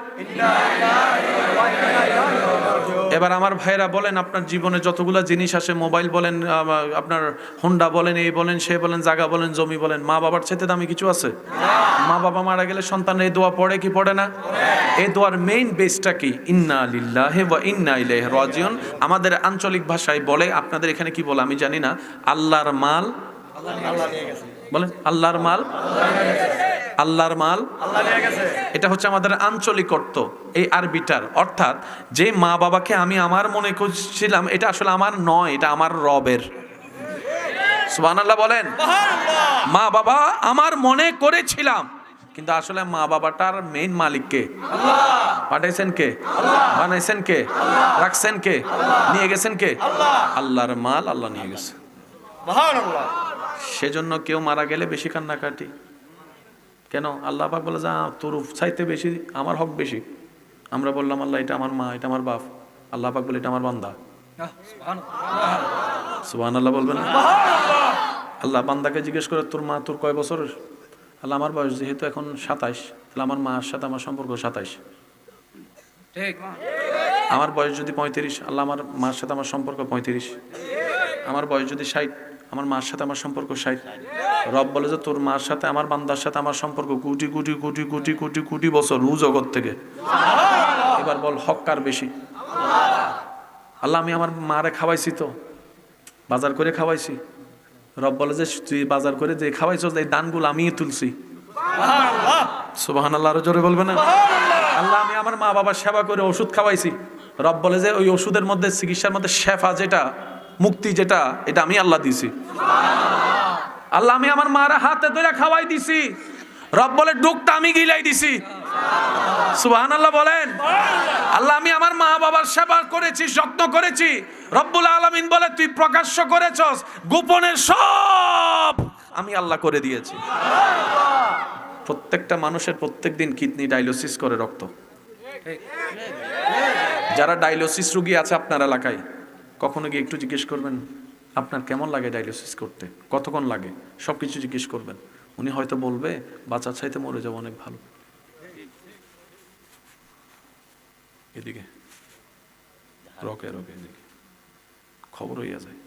এবার আমার ভাইরা বলেন, আপনার জীবনে যতগুলা জিনিস আসে, মোবাইল বলেন, আপনার হোন্ডা বলেন, এই বলেন, সে বলেন, জায়গা বলেন, জমি বলেন, মা বাবার চাইতে দামি কিছু আছে? মা বাবা মারা গেলে সন্তান এই দোয়া পড়ে কি পড়ে না? এই দোয়ার মেইন বেসটা কি? ইন্না লিল্লাহি ওয়া ইন্না ইলাইহি রাজিউন। আমাদের আঞ্চলিক ভাষায় বলে, আপনাদের এখানে কি বলে আমি জানি না, আল্লাহর মাল আল্লাহ নিয়ে গেছে। বলেন আল্লাহর মাল আল্লাহর মাল আল্লাহ নিয়ে গেছে। এটা হচ্ছে আমাদের আঞ্চলিক অর্থ এই আরবিটার। অর্থাৎ যে মা বাবাকে আমি আমার মনে করছিলাম, এটা আসলে আমার নয়, এটা আমার রবের। সুবহানাল্লাহ বলেন। মা বাবা আমার মনে করেছিলাম, কিন্তু আসলে মা বাবাটার মেইন মালিক কে? আল্লাহ। পাঠাইছেন কে? আল্লাহ। বানাইছেন কে? আল্লাহ। রাখছেন কে? আল্লাহ। নিয়ে গেছেন কে? আল্লাহ। আল্লাহর মাল আল্লাহ নিয়ে গেছে। সুবহানাল্লাহ। সেজন্য কেউ মারা গেলে বেশি কান্নাকাটি কেন? আল্লাহ পাক বলে, যা তোর চাইতে বেশি আমার হক বেশি। আমরা বললাম আল্লাহ এটা আমার মা, এটা আমার বাপ। আল্লাহ পাক বলে এটা আমার বান্দা। সুবহানাল্লাহ বলবেন। আল্লাহ বান্দাকে জিজ্ঞেস করে, তোর মা তোর কয় বছর? আল্লাহ আমার বয়স যেহেতু এখন 27, তাহলে আমার মার সাথে আমার সম্পর্ক 27। ঠিক। আমার বয়স যদি 35, আল্লাহ আমার মার সাথে আমার সম্পর্ক 35। আমার বয়স যদি 60, আমার মার সাথে আমার সম্পর্ক 60। রব বলে যে তোর মার সাথে আমার বান্দার সাথে আমার সম্পর্ক কোটি কোটি কোটি কোটি কোটি কোটি বছর রু জগৎ থেকে। এবার বল হক কার বেশি? আল্লাহ আমি আমার মারে খাওয়াইছি, তো বাজার করে খাওয়াইছি। রব বলে যে তুই বাজার করে যে খাওয়াইছ, এই দানগুলো আমি তুলছি। সুবহানাল্লাহ, আরো জোরে বলবে না? আল্লাহ আমি আমার মা বাবার সেবা করে ওষুধ খাওয়াইছি। রব বলে যে ওই ওষুধের মধ্যে, চিকিৎসার মধ্যে শেফা যেটা, মুক্তি যেটা, এটা আমি আল্লাহ দিয়েছি। আল্লাহ আমি আমার মারা হাতে ধরে খাওয়াই দিছি, রব বলে ডুকটা আমি গিলাই দিছি। সুবহানাল্লাহ বলেন। আল্লাহ আমি আমার মা বাবার সেবা করেছি, যত্ন করেছি, রব্বুল আলামিন বলে তুই প্রকাশ্য করেছস, গোপনের সব আমি আল্লাহ করে দিয়েছি। প্রত্যেকটা মানুষের প্রত্যেকদিন কিডনি ডায়ালিসিস করে রক্ত। যারা ডায়ালিসিস রোগী আছে আপনার এলাকায়, কখনো গিয়ে একটু জিজ্ঞেস করবেন আপনার কেমন লাগে ডায়ালিসিস করতে, কতক্ষণ লাগে, সবকিছু জিজ্ঞেস করবেন। উনি হয়তো বলবে বাঁচার চাইতে মরে যাবো অনেক ভালো। এদিকে রকে রকে এদিকে খবর হইয়া যায়,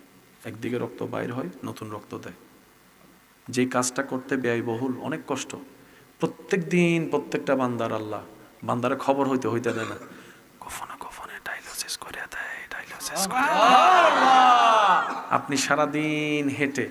একদিকে রক্ত বাইর হয়, নতুন রক্ত দেয়। যে কাজটা করতে ব্যয়বহুল, অনেক কষ্ট, প্রত্যেক দিন প্রত্যেকটা বান্দার আল্লাহ বান্দারে খবর হইতে হইতে দেয় না, কখনো কখনো ডায়ালিসিস করে দেয়, ডায়ালিসিস করে দেয়। আপনি সারাদিন হেঁটে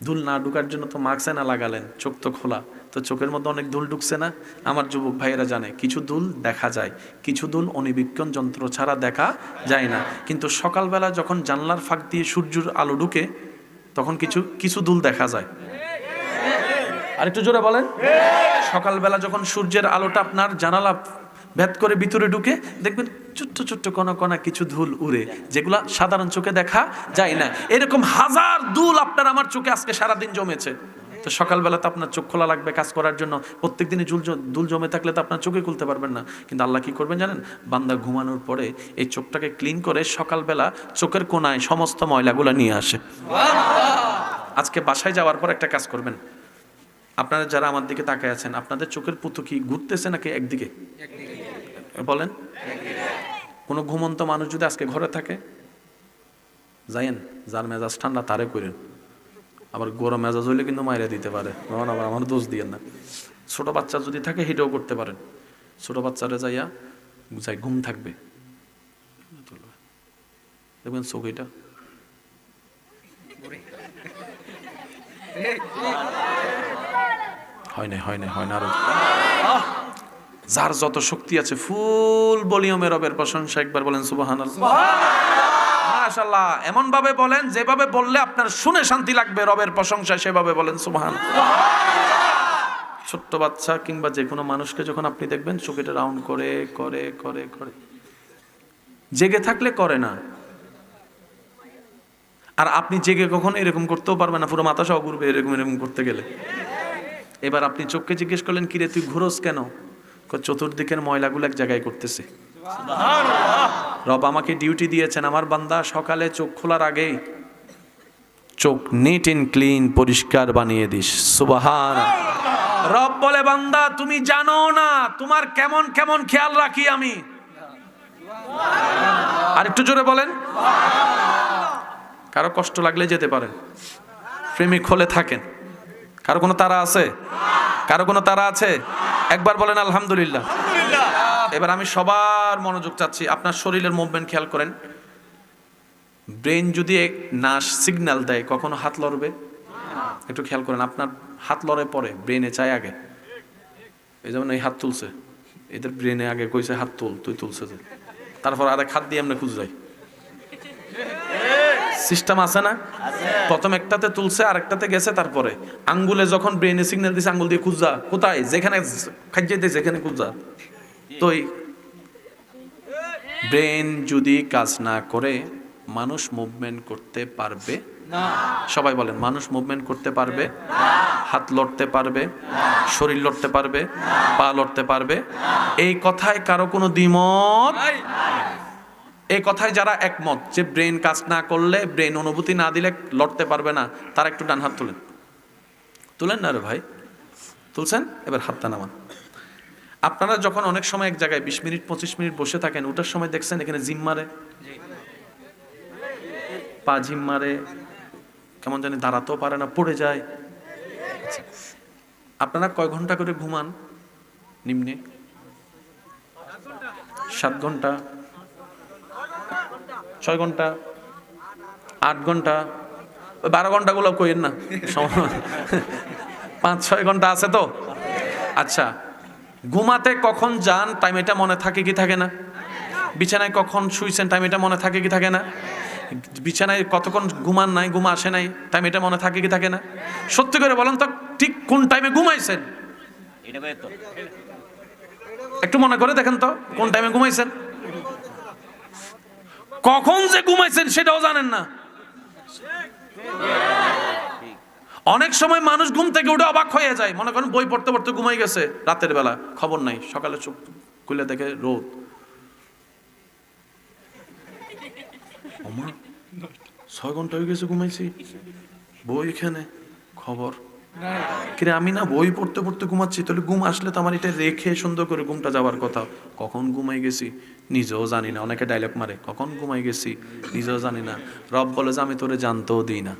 ধুল না ঢুকার জন্য তো মাস্ক না লাগালেন, চোখ তো খোলা, তো চোখের মধ্যে অনেক ধুল ঢুকছে না। আমার যুবক ভাইয়েরা জানে কিছু ধুল দেখা যায়, কিছু ধুল অণুবীক্ষণ যন্ত্র ছাড়া দেখা যায় না। কিন্তু সকালবেলা যখন জানলার ফাঁক দিয়ে সূর্যের আলো ঢুকে তখন কিছু কিছু ধুল দেখা যায়। আরেকটু জোরে বলেন। সকালবেলা যখন সূর্যের আলোটা আপনার জানালা ভেদ করে ভিতরে ঢুকে দেখবেন ছোট্ট ছোট্ট কণা কণা কিছু ধুল উড়ে, যেগুলা সাধারণ চোখে দেখা যায় না। এরকম হাজার ধুল আপনার আমার চোখে আজকে সারাদিন জমেছে। তো সকালবেলা তো আপনার চোখ খোলা লাগবে কাজ করার জন্য, প্রত্যেক দিনই ধুল জমে থাকলে তো আপনার চোখে খুলতে পারবেন না। কিন্তু আল্লাহ কি করবেন জানেন, বান্দা ঘুমানোর পরে এই চোখটাকে ক্লিন করে সকালবেলা চোখের কোনায় সমস্ত ময়লাগুলো নিয়ে আসে। আজকে বাসায় যাওয়ার পর একটা কাজ করবেন, আপনারা যারা আমার দিকে তাকায় আছেন, আপনাদের চোখের পুঁতো কি ঘুরতেছে নাকি একদিকে বলেন? কোনো ঘুমন্ত মানুষ যদি আজকে ঘরে থাকে, যাইয়েন যার মেজাজ ঠান্ডা তারে করেন, আবার গরম মেজাজ হইলে কিন্তু মাইরা দিতে পারে, আবার আমার দোষ দিয়েন না। ছোট বাচ্চা যদি থাকে হেঁটেও করতে পারেন, ছোট বাচ্চারা যাইয়া যাই ঘুম থাকবে, দেখবেন চোখ এটা হয় না আরো যার যত শক্তি আছে ফুল ভলিউমে রবের প্রশংসা একবার বলেন সুবহানাল্লাহ। মাশাআল্লাহ এমন ভাবে বলেন যেভাবে বললে আপনার শুনে শান্তি লাগবে, রবের প্রশংসা সেভাবে বলেন সুবহানাল্লাহ। ছোট্ট বাচ্চা কিংবা যে কোনো মানুষকে যখন আপনি দেখবেন চোখেটা রাউন্ড করে করে করে করে, জেগে থাকলে করে না, আর আপনি জেগে কখনো এরকম করতেও পারবেন না, পুরো মাথা সহ ঘুরবে এরকম এরকম করতে গেলে। এবার আপনি চোখকে জিজ্ঞেস করলেন কিরে তুই ঘুরোস কেন, চতুর্দিকের ময়লাগুলো এক জায়গায় করতেছে। রব আমাকে ডিউটি দিয়েছেন আমার বান্দা সকালে চোখ খোলার আগেই চোখ নিট এন্ড ক্লিন পরিষ্কার বানিয়ে দিস। সুবহানাল্লাহ। রব বলে বান্দা তুমি জানো না তোমার কেমন কেমন খেয়াল রাখি আমি। আর একটু জোরে বলেন। কারো কষ্ট লাগলে যেতে পারেন, প্রেমিক হলে থাকেন। কারো কোনো তারা আছে? কারো কোনো তারা আছে? একবার বলেন আলহামদুলিল্লাহ। এবার আমি সবার মনোযোগ চাচ্ছি, আপনার শরীরের মুভমেন্ট খেয়াল করেন। ব্রেন যদি না সিগন্যাল দেয় কখনো হাত লড়বে? একটু খেয়াল করেন, আপনার হাত লড়ে পরে ব্রেনে চায় আগে। এই যেমন এই হাত তুলছে, এদের ব্রেনে আগে কইছে হাত তুল, তুই তুলছে যে, তারপর আরেক হাত দিয়ে আমরা খুঁজ যাই। সিস্টেম আছে না? প্রথম একটাতে তুলছে আরেকটাতে গেছে, তারপরে আঙ্গুলে যখন ব্রেনে সিগন্যাল দিছে আঙ্গুল দিয়ে খুঁজা, কোথায় যেখানে খাইয়ে দিয়েছে সেখানে খুঁজা। তো ব্রেন যদি কাজ না করে মানুষ মুভমেন্ট করতে পারবে না। সবাই বলেন মানুষ মুভমেন্ট করতে পারবে না। হাত লড়তে পারবে না, শরীর লড়তে পারবে না, পা লড়তে পারবে না। এই কথায় কারো কোনো দ্বিমত নাই। এই কথায় যারা একমত যে ব্রেন কাজ না করলে, ব্রেন অনুভূতি না দিলে লড়তে পারবে না, তারা একটু ডান হাত তুলেন। তুলেন না রে ভাই, তুলছেন? এবার হাতটা নামান। আপনারা যখন অনেক সময় এক জায়গায় 20 মিনিট 25 মিনিট বসে থাকেন, ওটার সময় দেখছেন এখানে জিম মারে, পা জিম মারে, কেমন জানি দাঁড়াতেও পারে না, পড়ে যায়। আপনারা কয় ঘন্টা করে ঘুমান নিম্নে? 7 ঘন্টা, 6 ঘন্টা, 8 ঘন্টা, 12 ঘন্টাগুলো কইেন না, 5-6 ঘন্টা আছে তো। আচ্ছা, ঘুমাতে কখন যান টাইম এটা মনে থাকে কি থাকে না? বিছানায় কখন শুইছেন টাইম এটা মনে থাকে কি থাকে না? বিছানায় কতক্ষণ ঘুমান নাই, ঘুম আসে নাই, টাইম এটা মনে থাকে কি থাকে না? সত্যি করে বলেন তো, ঠিক কোন টাইমে ঘুমাইছেন? একটু মনে করে দেখেন তো, কোন টাইমে ঘুমাইছেন? কখন যে ঘুমাইছেন সেটাও জানেন না। অনেক সময় মানুষ ঘুম থেকে উঠে অবাক হয়ে যায়, মনে করেন বই পড়তে পড়তে ঘুমাই গেছে রাতের বেলা, খবর নাই, সকালে চোখ খুলে দেখে রোদ। 6 ঘন্টা হয়ে গেছে ঘুমাইছি, বই এখানে, খবর কিরে আমি না বই পড়তে পড়তে ঘুমাচ্ছি, তাহলে ঘুম আসলে তো আমার এটা রেখে সুন্দর করে ঘুমটা যাওয়ার কথা। কখন ঘুমাই গেছি নিজেও জানি না। অনেকে ডায়লগ মারে, কখন ঘুমাই গেছি নিজেও জানি না। রব বলে যে আমি তোরে জানতেও দিই না।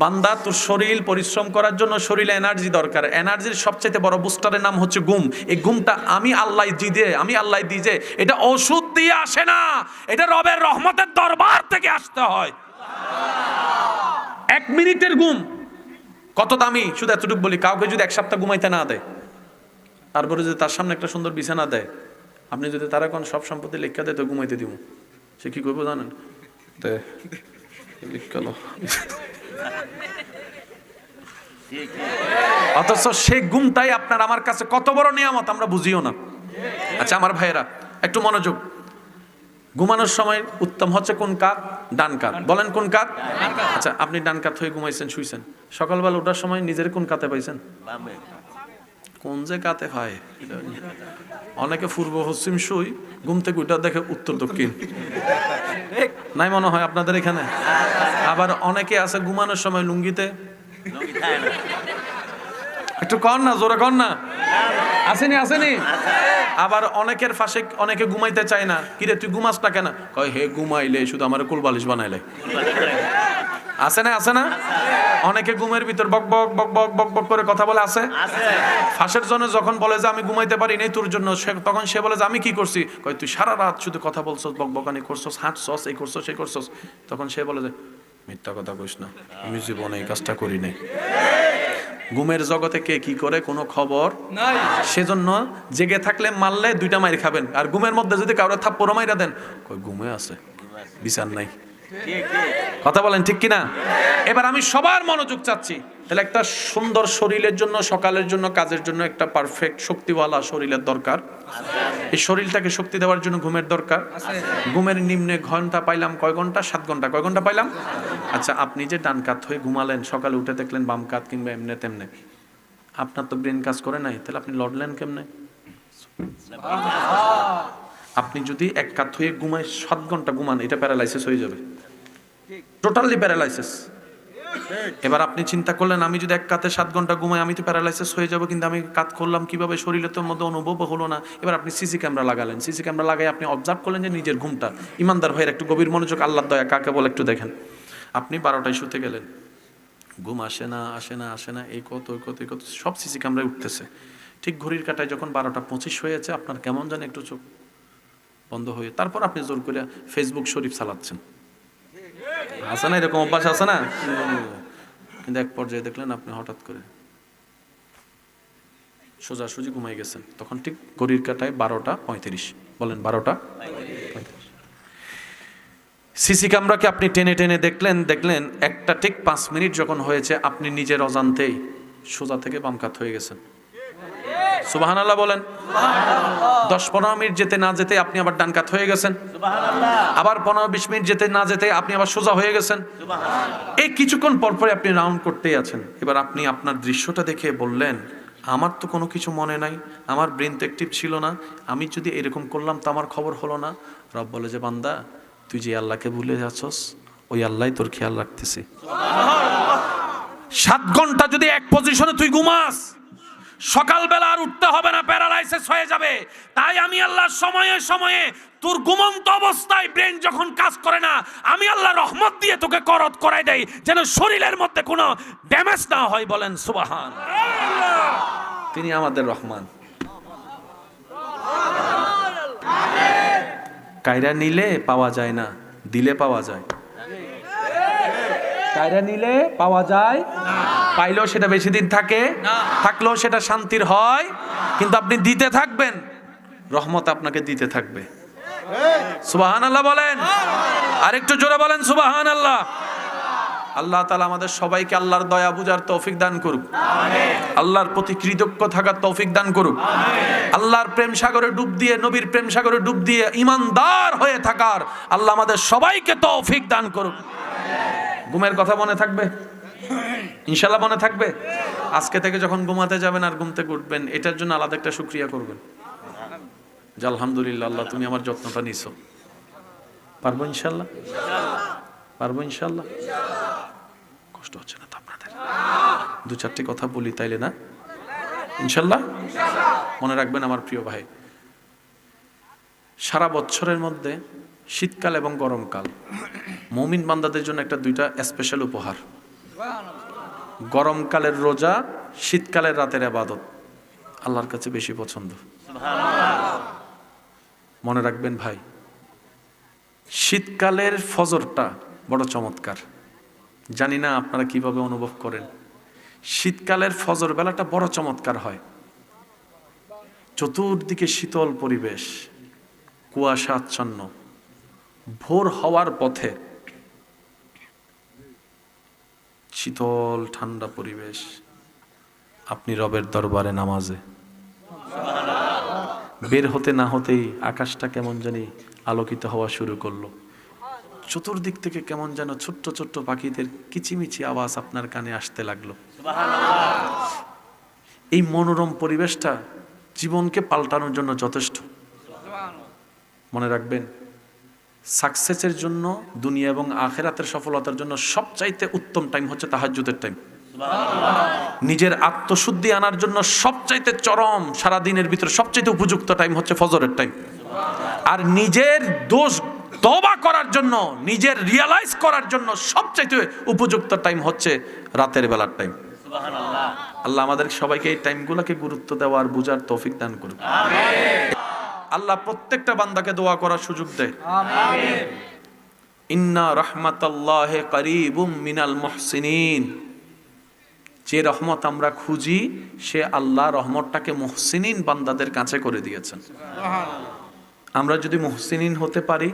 বান্দা, তোর শরীর পরিশ্রম করার জন্য শরীরে এনার্জি দরকার। এনার্জির সবচেয়ে বড় বুস্টারের নাম হচ্ছে ঘুম। এই ঘুমটা আমি আল্লাহ দিই যে, এটা ওষুধ দিয়ে আসে না, এটা রবের রহমতের দরবার থেকে আসতে হয়। 1 মিনিটের ঘুম কত দামি, শুধু এতটুকু বলি, কাউকে যদি 1 সপ্তাহ ঘুমাইতে না দেয়, তারপরে যদি তার সামনে একটা সুন্দর বিছানা দেয়, আপনি যদি তারা কোন সব সম্পত্তি লেখা দেয় তো ঘুমাইতে দিব, সে কি করবো জানেন? অথচ সেই ঘুমটাই আপনার আমার কাছে কত বড় নিয়ামত আমরা বুঝিও না। আচ্ছা আমার ভাইয়েরা একটু মনোযোগ। ঘুমানোর সময় উত্তম হচ্ছে কোন কাত? ডান কাত। বলেন কোন কাত? আচ্ছা আপনি ডান কাত হয়ে ঘুমাইছেন, শুইছেন, সকালবেলা ওঠার সময় নিজের কোন কাতে পাইছেন? কোন যে কাতে হয়? অনেকে পূর্ব পশ্চিম শুই, ঘুম থেকে উঠা দেখে উত্তর দক্ষিণ। নাই মনে হয় আপনাদের এখানে? আবার অনেকে আছে ঘুমানোর সময় লুঙ্গিতে। একটু কর না, জোরে কর না। আসেনি। আবার অনেকের পাশে অনেকে ঘুমাইতে চায় না। কিরে তুই ঘুমাস না কেন? কয় হে ঘুমাইলে শুধু আমার কোল বালিশ বানাইলে। আছে না? অনেকে ঘুমের ভিতর বক বক করে কথা বলে। আছে? ফাঁসের জন্য যখন বলে যে আমি ঘুমাইতে পারি নাই তোর জন্য, তখন সে বলে যে আমি কি করছি? কয় তুই সারা রাত শুধু কথা বলছস, বকবকানি করছস, হাঁটছস, এই করছস সেই করছস। তখন সে বলে যে মিথ্যা কথা কইস না, আমি জীবনে এই কাজটা করি নাই। ঘুমের জগতে কে কি করে কোনো খবর নাই। সেজন্য জেগে থাকলে মারলে 2টা মাইর খাবেন, আর ঘুমের মধ্যে যদি কাউরে থাপ্পড় মাইরা দেন, কই ঘুমে আছে, বিচার নাই। কথা বলেন ঠিক কিনা? এবার আমি সবার মনোযোগ চাচ্ছি। তাহলে একটা সুন্দর শরীরের জন্য, সকালের জন্য, কাজের জন্য একটা পারফেক্ট শক্তিওয়ালা শরীরের দরকার। এই শরীরটাকে শক্তি দেওয়ার জন্য ঘুমের দরকার। ঘুমের নিম্নে ঘন্টা পাইলাম কয় ঘন্টা? 7 ঘন্টা। কয় ঘন্টা পাইলাম? আচ্ছা আপনি যে ডান কাত হয়ে ঘুমালেন, সকালে উঠে দেখলেন বাম কাত কিংবা এমনে তেমনে, আপনার তো ব্রেন কাজ করে নাই, তাহলে আপনি লড়লেন কেমনে? আপনি যদি 1 কাত হয়ে ঘুমায় 7 ঘন্টা ঘুমান, এটা প্যারালাইসিস হয়ে যাবে, টোটালি প্যারালাইসিস। এবার আপনি চিন্তা করলেন আমি যদি 1 কাতে 7 ঘন্টা ঘুমাই আমি তো প্যারালাইসিস হয়ে যাব, কিন্তু আমি কাত করলাম কিভাবে? শরীরে তো মধ্যে অনুভব হলো না। এবার আপনি সিসি ক্যামেরা লাগালেন, সিসি ক্যামেরা লাগাই আপনি অবজার্ভ করলেন যে নিজের ঘুমটা। ইমানদার ভাইয়ের একটু গভীর মনোযোগ, আল্লাহর দয়া কাকে বলে একটু দেখেন। আপনি 12টায় শুতে গেলেন, ঘুম আসে না, এই কত সব সিসি ক্যামেরায় উঠতেছে। ঠিক ঘড়ির কাঁটায় যখন 12টা 25 হয়েছে, আপনার কেমন জানি একটু চোখ বন্ধ হয়ে, তারপর আপনি জোর করে ফেসবুক শরীফ চালাচ্ছেন। আছে না এরকম অভ্যাস? আছে না? কিন্তু এক পর্যায়ে দেখলেন আপনি হঠাৎ করে সোজাসুজি ঘুমাই গেছেন। তখন ঠিক ঘড়ির কাঁটায় 12টা 35। বলেন 12টা 35। সিসি ক্যামেরাকে আপনি টেনে দেখলেন একটা ঠিক 5 মিনিট যখন হয়েছে, আপনি নিজের অজান্তেই সোজা থেকে বাম কাত হয়ে গেছেন। সুবহানাল্লাহ বলেন। 10-15 মিনিট যেতে না যেতে আপনি আবার ডান কাত হয়ে গেছেন। আবার 15-20 মিনিট যেতে না যেতে আপনি আবার সোজা হয়ে গেছেন। এই কিছুক্ষণ পরপরে আপনি রাউন্ড করতেই আছেন। এবার আপনি আপনার দৃশ্যটা দেখে বললেন আমার তো কোনো কিছু মনে নাই, আমার ব্রেন তো অ্যাক্টিভ ছিল না, আমি যদি এরকম করলাম তো আমার খবর হলো না। রব বলে যে বান্দা তুই যে আল্লাহকে ভুলে যাচ্ছস, ওই আল্লাহ তোর খেয়াল রাখতেছে। 7 ঘন্টা যদি এক পজিশনে তুই ঘুমাস, সকালবেলা আর উঠতে হবে না, প্যারালাইসিস হয়ে যাবে। তাই আমি আল্লাহ সময়ে সময়ে তোর ঘুমন্ত অবস্থায় ব্রেন যখন কাজ করে না, আমি আল্লাহ রহমত দিয়ে তোকে করত করাই দেই, যেন শরীরের মধ্যে কোনো ড্যামেজ না হয়। বলেন সুবহান। তিনি আমাদের রহমান। কায়রা নিলে পাওয়া যায় না, দিলে পাওয়া যায়। কায়রা নিলে পাওয়া যায় না, পাইলেও সেটা বেশি দিন থাকে না, থাকলেও সেটা শান্তির হয়। কিন্তু আপনি দিতে থাকবেন, রহমত আপনাকে দিতে থাকবে। সুবহানাল্লাহ বলেন, আরেকটু জোরে বলেন সুবহানাল্লাহ। আল্লাহ তাআলা আমাদের সবাইকে আল্লাহর দয়া বুঝার তৌফিক দান করুক, আল্লাহর প্রতি কৃতজ্ঞ থাকার তৌফিক দান করুক, আল্লাহর প্রেম সাগরে ডুব দিয়ে, নবীর প্রেম সাগরে ডুব দিয়ে ঈমানদার হয়ে থাকার আল্লাহ আমাদের সবাইকে তৌফিক দান করুক। ঘুমের কথা মনে থাকবে ইনশাআল্লাহ, মনে থাকবে। আজকে থেকে যখন ঘুমাতে যাবেন আর ঘুম থেকে উঠবেন, এটার জন্য আলাদা একটা শুকরিয়া করবেন যে আলহামদুলিল্লাহ আল্লাহ তুমি আমার যত্নটা নিছো। পারবো ইনশাআল্লাহ, পারবো ইনশাআল্লাহ। কষ্ট হচ্ছে না তো আপনাদের? দু চারটি কথা বলি তাইলে না ইনশাআল্লাহ। মনে রাখবেন আমার প্রিয় ভাই, সারা বছরের মধ্যে শীতকাল এবং গরমকাল মুমিন বান্দাদের জন্য একটা দুইটা স্পেশাল উপহার। গরমকালের রোজা, শীতকালের রাতের ইবাদত আল্লাহর কাছে বেশি পছন্দ। মনে রাখবেন ভাই, শীতকালের ফজরটা বড় চমৎকার। জানি না আপনারা কিভাবে অনুভব করেন। শীতকালের ফজর বেলাটা বড় চমৎকার হয়। চতুর্দিকে শীতল পরিবেশ, কুয়াশা আচ্ছন্ন, ভোর হওয়ার পথে শীতল ঠান্ডা পরিবেশ, আপনি রবের দরবারে নামাজে বের হতে না হতেই আকাশটা কেমন জানি আলোকিত হওয়া শুরু করলো। চতুর্দিক থেকে কেমন যেন ছোট্ট ছোট্ট পাখিদের কিচিমিচি আওয়াজ আপনার কানে আসতে লাগলো। এই মনোরম পরিবেশটা জীবনকে পাল্টানোর জন্য যথেষ্ট। মনে রাখবেন, সাকসেসের জন্য, দুনিয়া এবং আখিরাতের সফলতার জন্য সবচাইতে উত্তম টাইম হচ্ছে তাহাজ্জুদের টাইম। নিজের আত্মশুদ্ধি আনার জন্য সবচাইতে চরম, সারা দিনের ভিতরে সবচাইতে উপযুক্ত টাইম হচ্ছে ফজরের টাইম। আর নিজের দোষ তওবা করার জন্য, নিজের রিয়ালাইজ করার জন্য সবচাইতে উপযুক্ত টাইম হচ্ছে রাতের বেলার টাইম। আল্লাহ আমাদের সবাইকে এই টাইমগুলোকে গুরুত্ব দেওয়ার বুঝার তৌফিক দান করুন। আল্লাহ প্রত্যেকটা বান্দাকে দোয়া করার সুযোগ দেয়। ইন্না রাহমাতাল্লাহি কারীবুম মিনাল মুহসিনিন। যে রহমত আমরা খুঁজি, সে আল্লাহ রহমতটাকে মুহসিনিন বান্দাদের কাছে করে দিয়েছেন। আমরা যদি মুহসিনিন হতে পারি,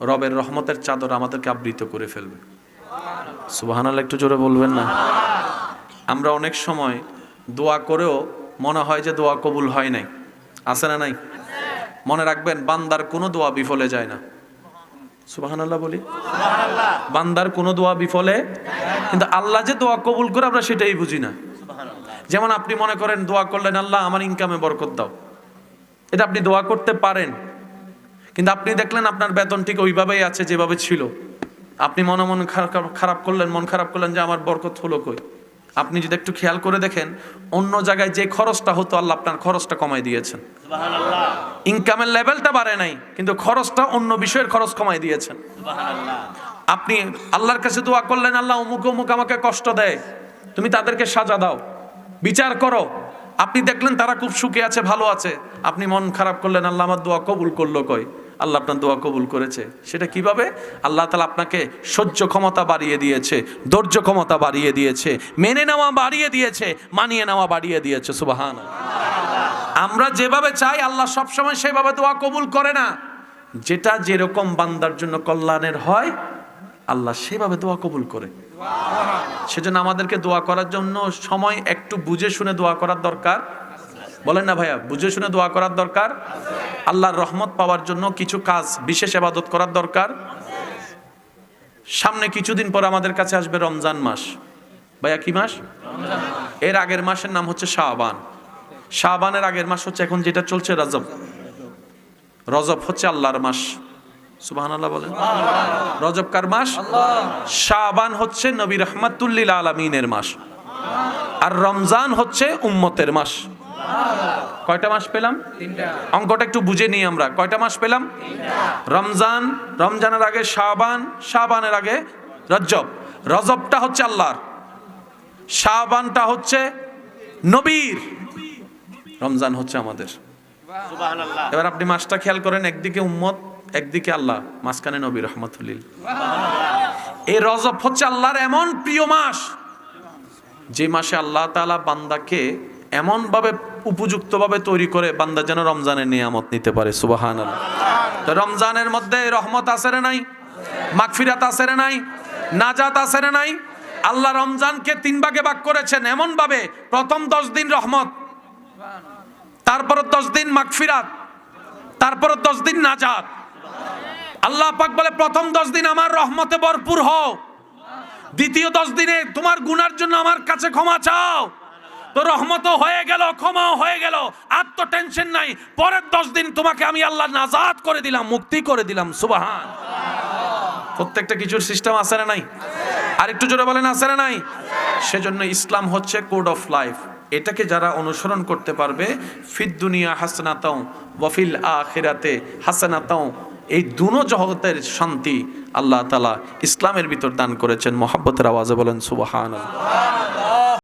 রবের রহমতের চাদর আমাদেরকে আবৃত করে ফেলবে। সুবহানাল্লাহ, একটু জোরে বলবেন না? আমরা অনেক সময় দোয়া করেও মনে হয় যে দোয়া কবুল হয় নাই। আছে না নাই? মনে রাখবেন, বান্দার কোনো দোয়া বিফলে যায় না। সুবহানাল্লাহ বলি, বান্দার কোনো দোয়া বিফলে, কিন্তু আল্লাহ যে দোয়া কবুল করে আমরা সেটাই বুঝি না। যেমন আপনি মনে করেন দোয়া করলেন, আল্লাহ আমার ইনকামে বরকত দাও, এটা আপনি দোয়া করতে পারেন, কিন্তু আপনি দেখলেন আপনার বেতন ঠিক ওইভাবেই আছে যেভাবে ছিল। আপনি মন খারাপ করলেন, মন খারাপ করলেন যে আমার বরকত হলো কই। আপনি যদি একটু খেয়াল করে দেখেন, অন্য জায়গায় যে খরচটা হতো আল্লাহ আপনার খরচটা কমাই দিয়েছেন। ইনকামের লেভেলটা বাড়ে নাই, কিন্তু খরচটা অন্য বিষয়ের খরচ কমাই দিয়েছেন। আপনি আল্লাহর কাছে দোয়া করলেন, আল্লাহ অমুক অমুক আমাকে কষ্ট দেয়, তুমি তাদেরকে সাজা দাও, বিচার করো। আপনি দেখলেন তারা খুব সুখে আছে, ভালো আছে, আপনি মন খারাপ করলেন, আল্লাহ আমার দোয়া কবুল করলো কই। আল্লাহ আপনার দোয়া কবুল করেছে। সেটা কিভাবে? আল্লাহ তাআলা আপনাকে সহ্য ক্ষমতা বাড়িয়ে দিয়েছে, ধৈর্য ক্ষমতা বাড়িয়ে দিয়েছে, মেনে নেওয়া বাড়িয়ে দিয়েছে, মানিয়ে নেওয়া বাড়িয়ে দিয়েছে। সুবহানাল্লাহ। আমরা যেভাবে চাই আল্লাহ সবসময় সেভাবে দোয়া কবুল করে না। যেটা যেরকম বান্দার জন্য কল্যাণের হয়, আল্লাহ সেভাবে দোয়া কবুল করে। সেজন্য আমাদেরকে দোয়া করার জন্য সময় একটু বুঝে শুনে দোয়া করার দরকার। বলেন না ভাইয়া, বুঝে শুনে দোয়া করার দরকার। আল্লাহর রহমত পাওয়ার জন্য কিছু কাজ, বিশেষ ইবাদত করার দরকার। সামনে কিছুদিন পর আমাদের কাছে আসবে রমজান মাস। ভাইয়া কি মাস? এর আগের মাসের নাম হচ্ছে শাবান। শাবানের আগের মাস হচ্ছে এখন যেটা চলছে রজব। রজব হচ্ছে আল্লাহর মাস। সুবহানাল্লাহ বলেন। রজব কার মাস? শাবান হচ্ছে নবী রাহমাতুল লিল আলামিনের মাস, আর রমজান হচ্ছে উম্মতের মাস। কয়টা মাস পেলাম? অঙ্কটা একটু বুঝে নিই আমরা। কয়টা মাস পেলাম? রমজান, রমজানের আগে শাবান, শাবানের আগে রজব। রজবটা হচ্ছে আল্লাহর, শাবানটা হচ্ছে নবীর, রমজান হচ্ছে আমাদের। এবার আপনি মাসটা খেয়াল করেন, একদিকে উম্মত, একদিকে আল্লাহ, মাঝখানে নবী রাহমাতুল্লিল। এই রজব হচ্ছে আল্লাহর এমন প্রিয় মাস, যে মাসে আল্লাহ তাআলা বান্দাকে এমন ভাবে উপযুক্ত ভাবে তৈরি করে বান্দা যেন রমজানের নিয়ামত নিতে পারে। সুবহানাল্লাহ। তো রমজানের মধ্যে রহমত আছে না নাই, মাগফিরাত আছে না নাই, নাজাত আছে না নাই। আল্লাহ রমজানকে 3 ভাগে ভাগ করেছেন এমন ভাবে, প্রথম 10 দিন রহমত, তারপর 10 দিন মাগফিরাত, তারপর 10 দিন নাজাত। আল্লাহ পাক বলে প্রথম 10 দিন আমার রহমতে ভরপুর হও, দ্বিতীয় 10 দিনে তোমার গুনার জন্য আমার কাছে ক্ষমা চাও। তো রহমতও হয়ে গেল, ক্ষমাও হয়ে গেল, আর তো টেনশন নাই। পরের 10 দিন তোমাকে আমি আল্লাহ নাজাত করে দিলাম, মুক্তি করে দিলাম। সুবহান। প্রত্যেকটা কিছুর সিস্টেম আছে না নাই? আর একটু জোরে বলেন আছে না নাই? সেজন্য ইসলাম হচ্ছে কোড অফ লাইফ। এটাকে যারা অনুসরণ করতে পারবে, ফিদ দুনিয়া হাসানাতাও ওয়া ফিল আখিরাতে হাসানাতাও, এই দুনো জগতের শান্তি আল্লাহ তাআলা ইসলামের ভিতর দান করেছেন। মহব্বতের আওয়াজে বলেন সুবহানাল্লাহ।